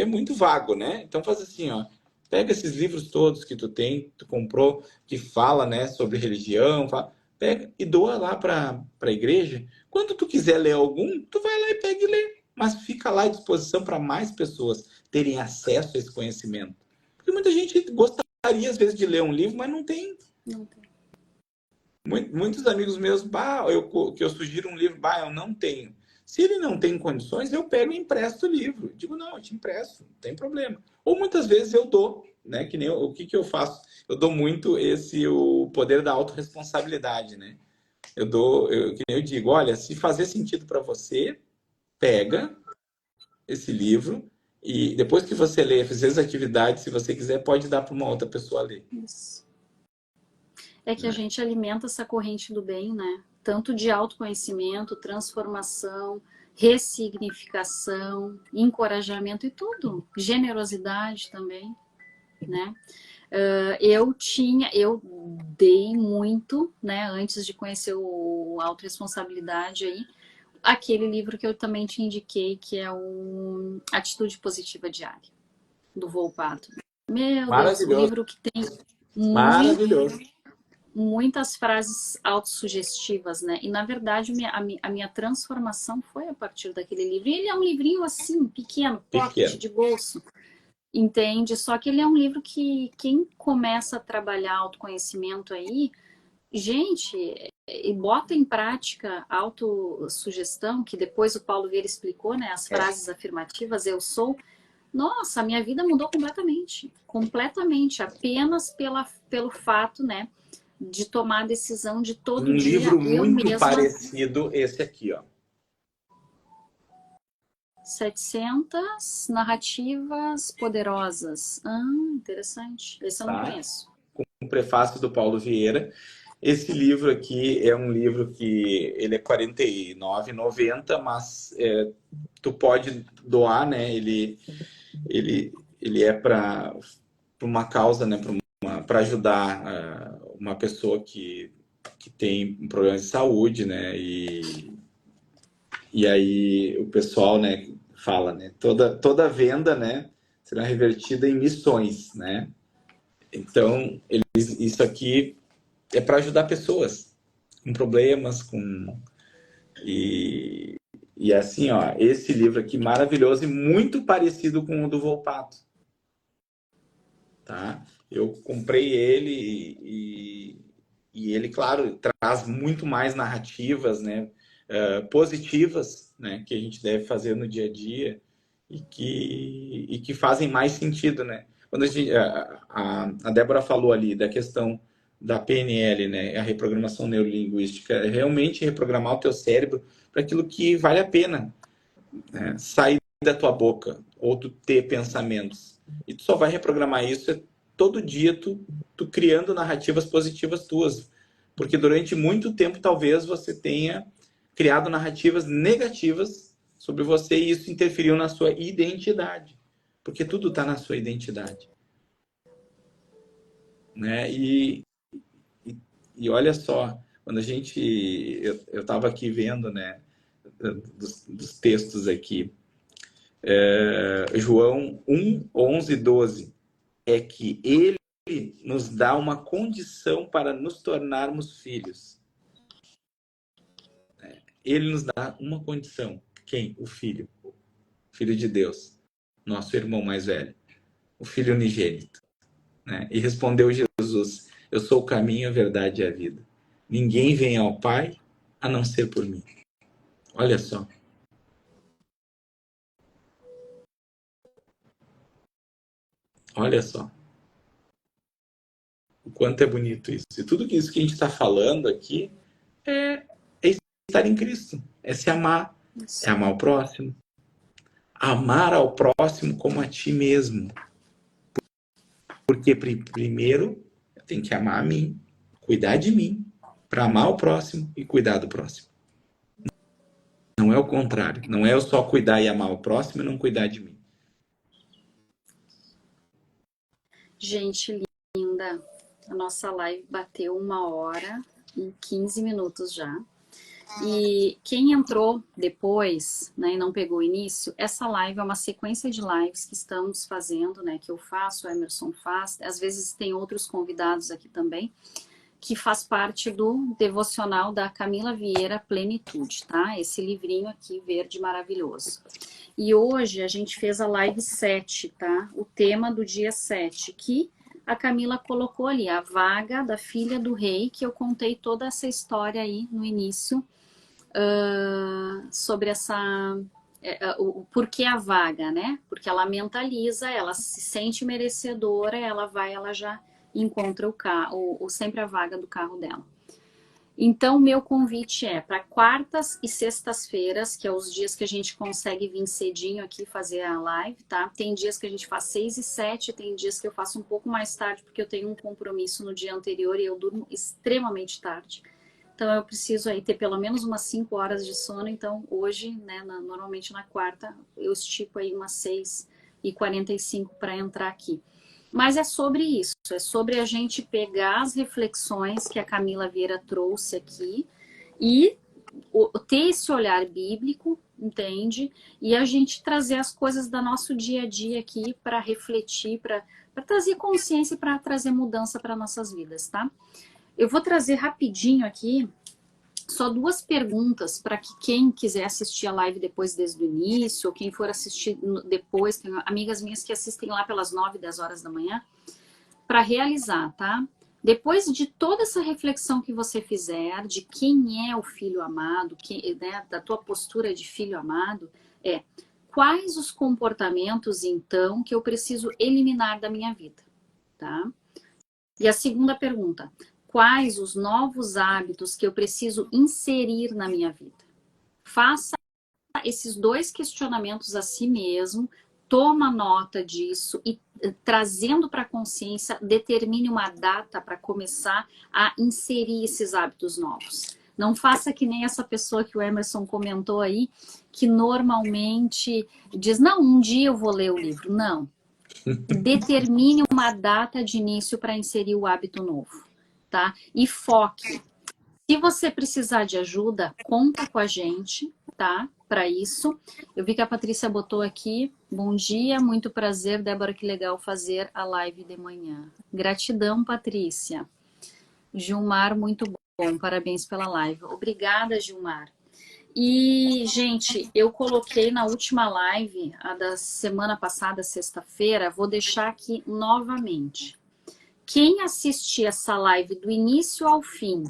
B: é muito vago, né? Então faz assim, ó, pega esses livros todos que tu tem, tu comprou, que fala, né, sobre religião, pega e doa lá para a igreja. Quando tu quiser ler algum, tu vai lá e pega e lê. Mas fica lá à disposição para mais pessoas terem acesso a esse conhecimento. Porque muita gente gostaria, às vezes, de ler um livro, mas não tem.
A: Não tem.
B: Muitos amigos meus, que eu sugiro um livro, eu não tenho. Se ele não tem condições, eu pego e empresto o livro. Digo, não, eu te empresto, não tem problema. Ou muitas vezes eu dou, né? Que nem o que eu faço? Eu dou muito o poder da autorresponsabilidade, né? Que nem eu digo, olha, se fazer sentido para você, pega esse livro e depois que você ler, fizer as atividades, se você quiser, pode dar para uma outra pessoa ler.
A: Isso. É que a gente alimenta essa corrente do bem, né? Tanto de autoconhecimento, transformação, ressignificação, encorajamento e tudo. Generosidade também, né? Eu dei muito, né? Antes de conhecer o Autoresponsabilidade aí, aquele livro que eu também te indiquei, que é o Atitude Positiva Diária, do Volpato. Meu Deus, o livro que tem muitas frases autossugestivas, né? E, na verdade, a minha transformação foi a partir daquele livro. E ele é um livrinho, assim, pequeno, pocket de bolso, entende? Só que ele é um livro que quem começa a trabalhar autoconhecimento aí, gente, e bota em prática a autossugestão, que depois o Paulo Vieira explicou, né? As frases afirmativas, eu sou... Nossa, a minha vida mudou completamente. Completamente. Apenas pelo fato, né? de tomar a decisão de todo
B: Um
A: dia
B: livro
A: eu
B: muito
A: mesma...
B: parecido, esse aqui, ó.
A: 700 narrativas poderosas. Interessante. Esse eu não
B: Tá?
A: conheço.
B: Um prefácio do Paulo Vieira. Esse livro aqui é um livro que ele é R$ 49,90, mas tu pode doar, né? Ele é para uma causa, né? Para ajudar uma pessoa que tem um problema de saúde, né? E aí o pessoal, né, fala, né? Toda venda, né, será revertida em missões, né? Então, isso aqui é para ajudar pessoas com problemas, e, e assim, ó, esse livro aqui maravilhoso e muito parecido com o do Volpato, tá? Eu comprei ele e ele, claro, traz muito mais narrativas, né, positivas, né, que a gente deve fazer no dia a dia e que fazem mais sentido, né? Quando a Débora falou ali da questão da PNL, né, a reprogramação neurolinguística, é realmente reprogramar o teu cérebro para aquilo que vale a pena, né, sair da tua boca ou tu ter pensamentos. E tu só vai reprogramar isso todo dia tu criando narrativas positivas tuas. Porque durante muito tempo talvez você tenha criado narrativas negativas sobre você e isso interferiu na sua identidade. Porque tudo está na sua identidade. Né? E olha só, quando a gente... Eu estava aqui vendo, né, dos textos aqui, João 1, 11, 12, é que ele nos dá uma condição para nos tornarmos filhos. Ele nos dá uma condição. Quem? O Filho. Filho de Deus. Nosso irmão mais velho. O Filho unigênito. Né? E respondeu Jesus: eu sou o caminho, a verdade e a vida. Ninguém vem ao Pai a não ser por mim. Olha só. Olha só. O quanto é bonito isso. E tudo isso que a gente está falando aqui é estar em Cristo. É se amar. É amar o próximo. Amar ao próximo como a ti mesmo. Porque primeiro eu tenho que amar a mim, cuidar de mim, para amar o próximo e cuidar do próximo. Não é o contrário. Não é eu só cuidar e amar o próximo e não cuidar de mim.
A: Gente linda, a nossa live bateu 1h e 15 minutos já. E quem entrou depois, né, e não pegou o início, essa live é uma sequência de lives que estamos fazendo, né, que eu faço, o Emerson faz, às vezes tem outros convidados aqui também, que faz parte do devocional da Camila Vieira Plenitude, tá? Esse livrinho aqui, verde maravilhoso. E hoje a gente fez a live 7, tá? O tema do dia 7, que a Camila colocou ali, a vaga da filha do rei, que eu contei toda essa história aí no início, sobre o porquê a vaga, né? Porque ela mentaliza, ela se sente merecedora, ela já encontra o carro, sempre a vaga do carro dela. Então, meu convite é para quartas e sextas-feiras, que é os dias que a gente consegue vir cedinho aqui fazer a live, tá? Tem dias que a gente faz 6 e 7, tem dias que eu faço um pouco mais tarde, porque eu tenho um compromisso no dia anterior e eu durmo extremamente tarde. Então, eu preciso aí ter pelo menos umas 5 horas de sono. Então, hoje, né, normalmente na quarta, eu estipo aí umas 6h45 para entrar aqui. Mas é sobre isso, é sobre a gente pegar as reflexões que a Camila Vieira trouxe aqui e ter esse olhar bíblico, entende? E a gente trazer as coisas do nosso dia a dia aqui para refletir, para trazer consciência e para trazer mudança para nossas vidas, tá? Eu vou trazer rapidinho aqui só 2 perguntas para que quem quiser assistir a live depois desde o início, ou quem for assistir depois, tem amigas minhas que assistem lá pelas 9, 10 horas da manhã, para realizar, tá? Depois de toda essa reflexão que você fizer, de quem é o filho amado, né, da tua postura de filho amado, quais os comportamentos, então, que eu preciso eliminar da minha vida, tá? E a segunda pergunta, quais os novos hábitos que eu preciso inserir na minha vida. Faça esses 2 questionamentos a si mesmo, toma nota disso e, trazendo para a consciência, determine uma data para começar a inserir esses hábitos novos. Não faça que nem essa pessoa que o Emerson comentou aí, que normalmente diz, não, um dia eu vou ler o livro. Não. Determine uma data de início para inserir o hábito novo, tá? E foque. Se você precisar de ajuda, conta com a gente, tá? Para isso. Eu vi que a Patrícia botou aqui. Bom dia, muito prazer, Débora, que legal fazer a live de manhã. Gratidão, Patrícia. Gilmar, muito bom, parabéns pela live. Obrigada, Gilmar. E, gente, eu coloquei na última live, a da semana passada, sexta-feira, vou deixar aqui novamente. Quem assistir essa live do início ao fim,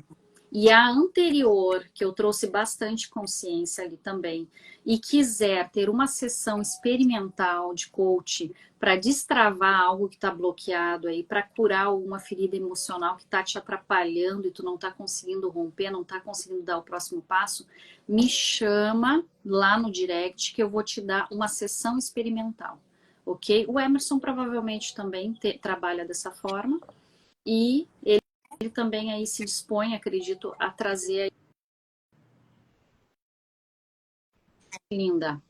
A: e a anterior, que eu trouxe bastante consciência ali também, e quiser ter uma sessão experimental de coach para destravar algo que está bloqueado aí, para curar alguma ferida emocional que está te atrapalhando e tu não está conseguindo romper, não está conseguindo dar o próximo passo, me chama lá no direct que eu vou te dar uma sessão experimental, ok? O Emerson provavelmente também trabalha dessa forma e ele também aí se dispõe, acredito, a trazer aí. Linda.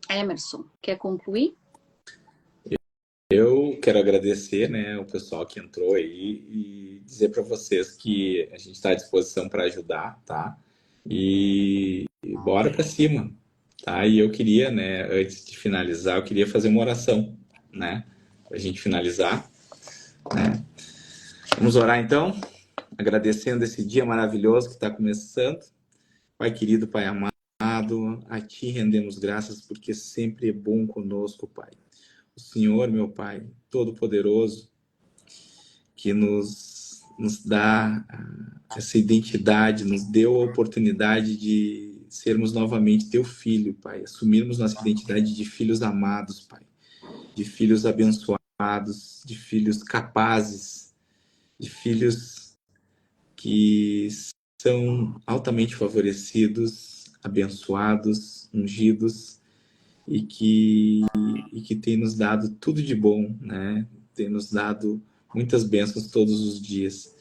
A: Emerson, quer concluir?
B: Eu quero agradecer, né, o pessoal que entrou aí e dizer para vocês que a gente está à disposição para ajudar, tá? E bora para cima, tá? E eu queria, né, antes de finalizar, eu queria fazer uma oração, né, para a gente finalizar, né? Vamos orar então, agradecendo esse dia maravilhoso que está começando. Pai querido, Pai amado, a Ti rendemos graças porque sempre é bom conosco, Pai. O Senhor, meu Pai, Todo-Poderoso, que nos dá essa identidade, nos deu a oportunidade de sermos novamente Teu Filho, Pai. Assumirmos nossa identidade de filhos amados, Pai. De filhos abençoados, de filhos capazes, de filhos que são altamente favorecidos, abençoados, ungidos e que tem nos dado tudo de bom, né? Tem nos dado muitas bênçãos todos os dias.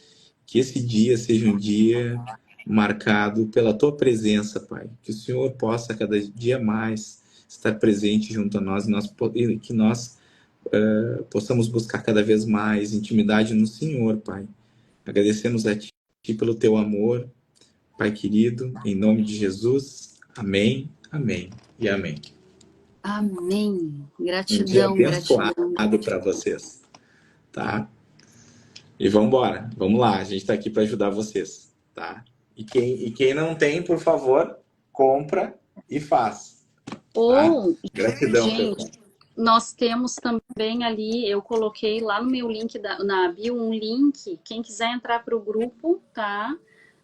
B: Que esse dia seja um dia marcado pela Tua presença, Pai. Que o Senhor possa cada dia mais estar presente junto a nós e que nós possamos buscar cada vez mais intimidade no Senhor, Pai. Agradecemos a Ti pelo Teu amor, Pai querido, em nome de Jesus. Amém, amém e amém.
A: Amém.
B: Um dia
A: Gratidão,
B: abençoado
A: gratidão.
B: para vocês, tá? E vamos embora, vamos lá, a gente está aqui para ajudar vocês, tá? E quem não tem, por favor, compra e faz. Tá?
A: Ou,
B: Gratidão,
A: gente,
B: pessoal.
A: nós temos também ali, eu coloquei lá no meu link, na bio, um link, quem quiser entrar para o grupo, tá?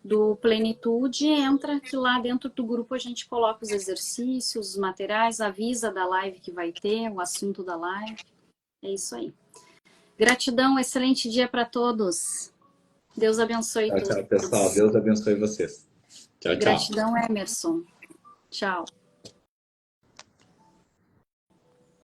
A: Do Plenitude, entra que lá dentro do grupo a gente coloca os exercícios, os materiais, avisa da live que vai ter, o assunto da live. É isso aí. Gratidão, excelente dia para todos. Deus abençoe
B: Tchau,
A: todos.
B: tchau, pessoal. Deus abençoe vocês. Tchau, tchau.
A: Gratidão, Emerson. Tchau.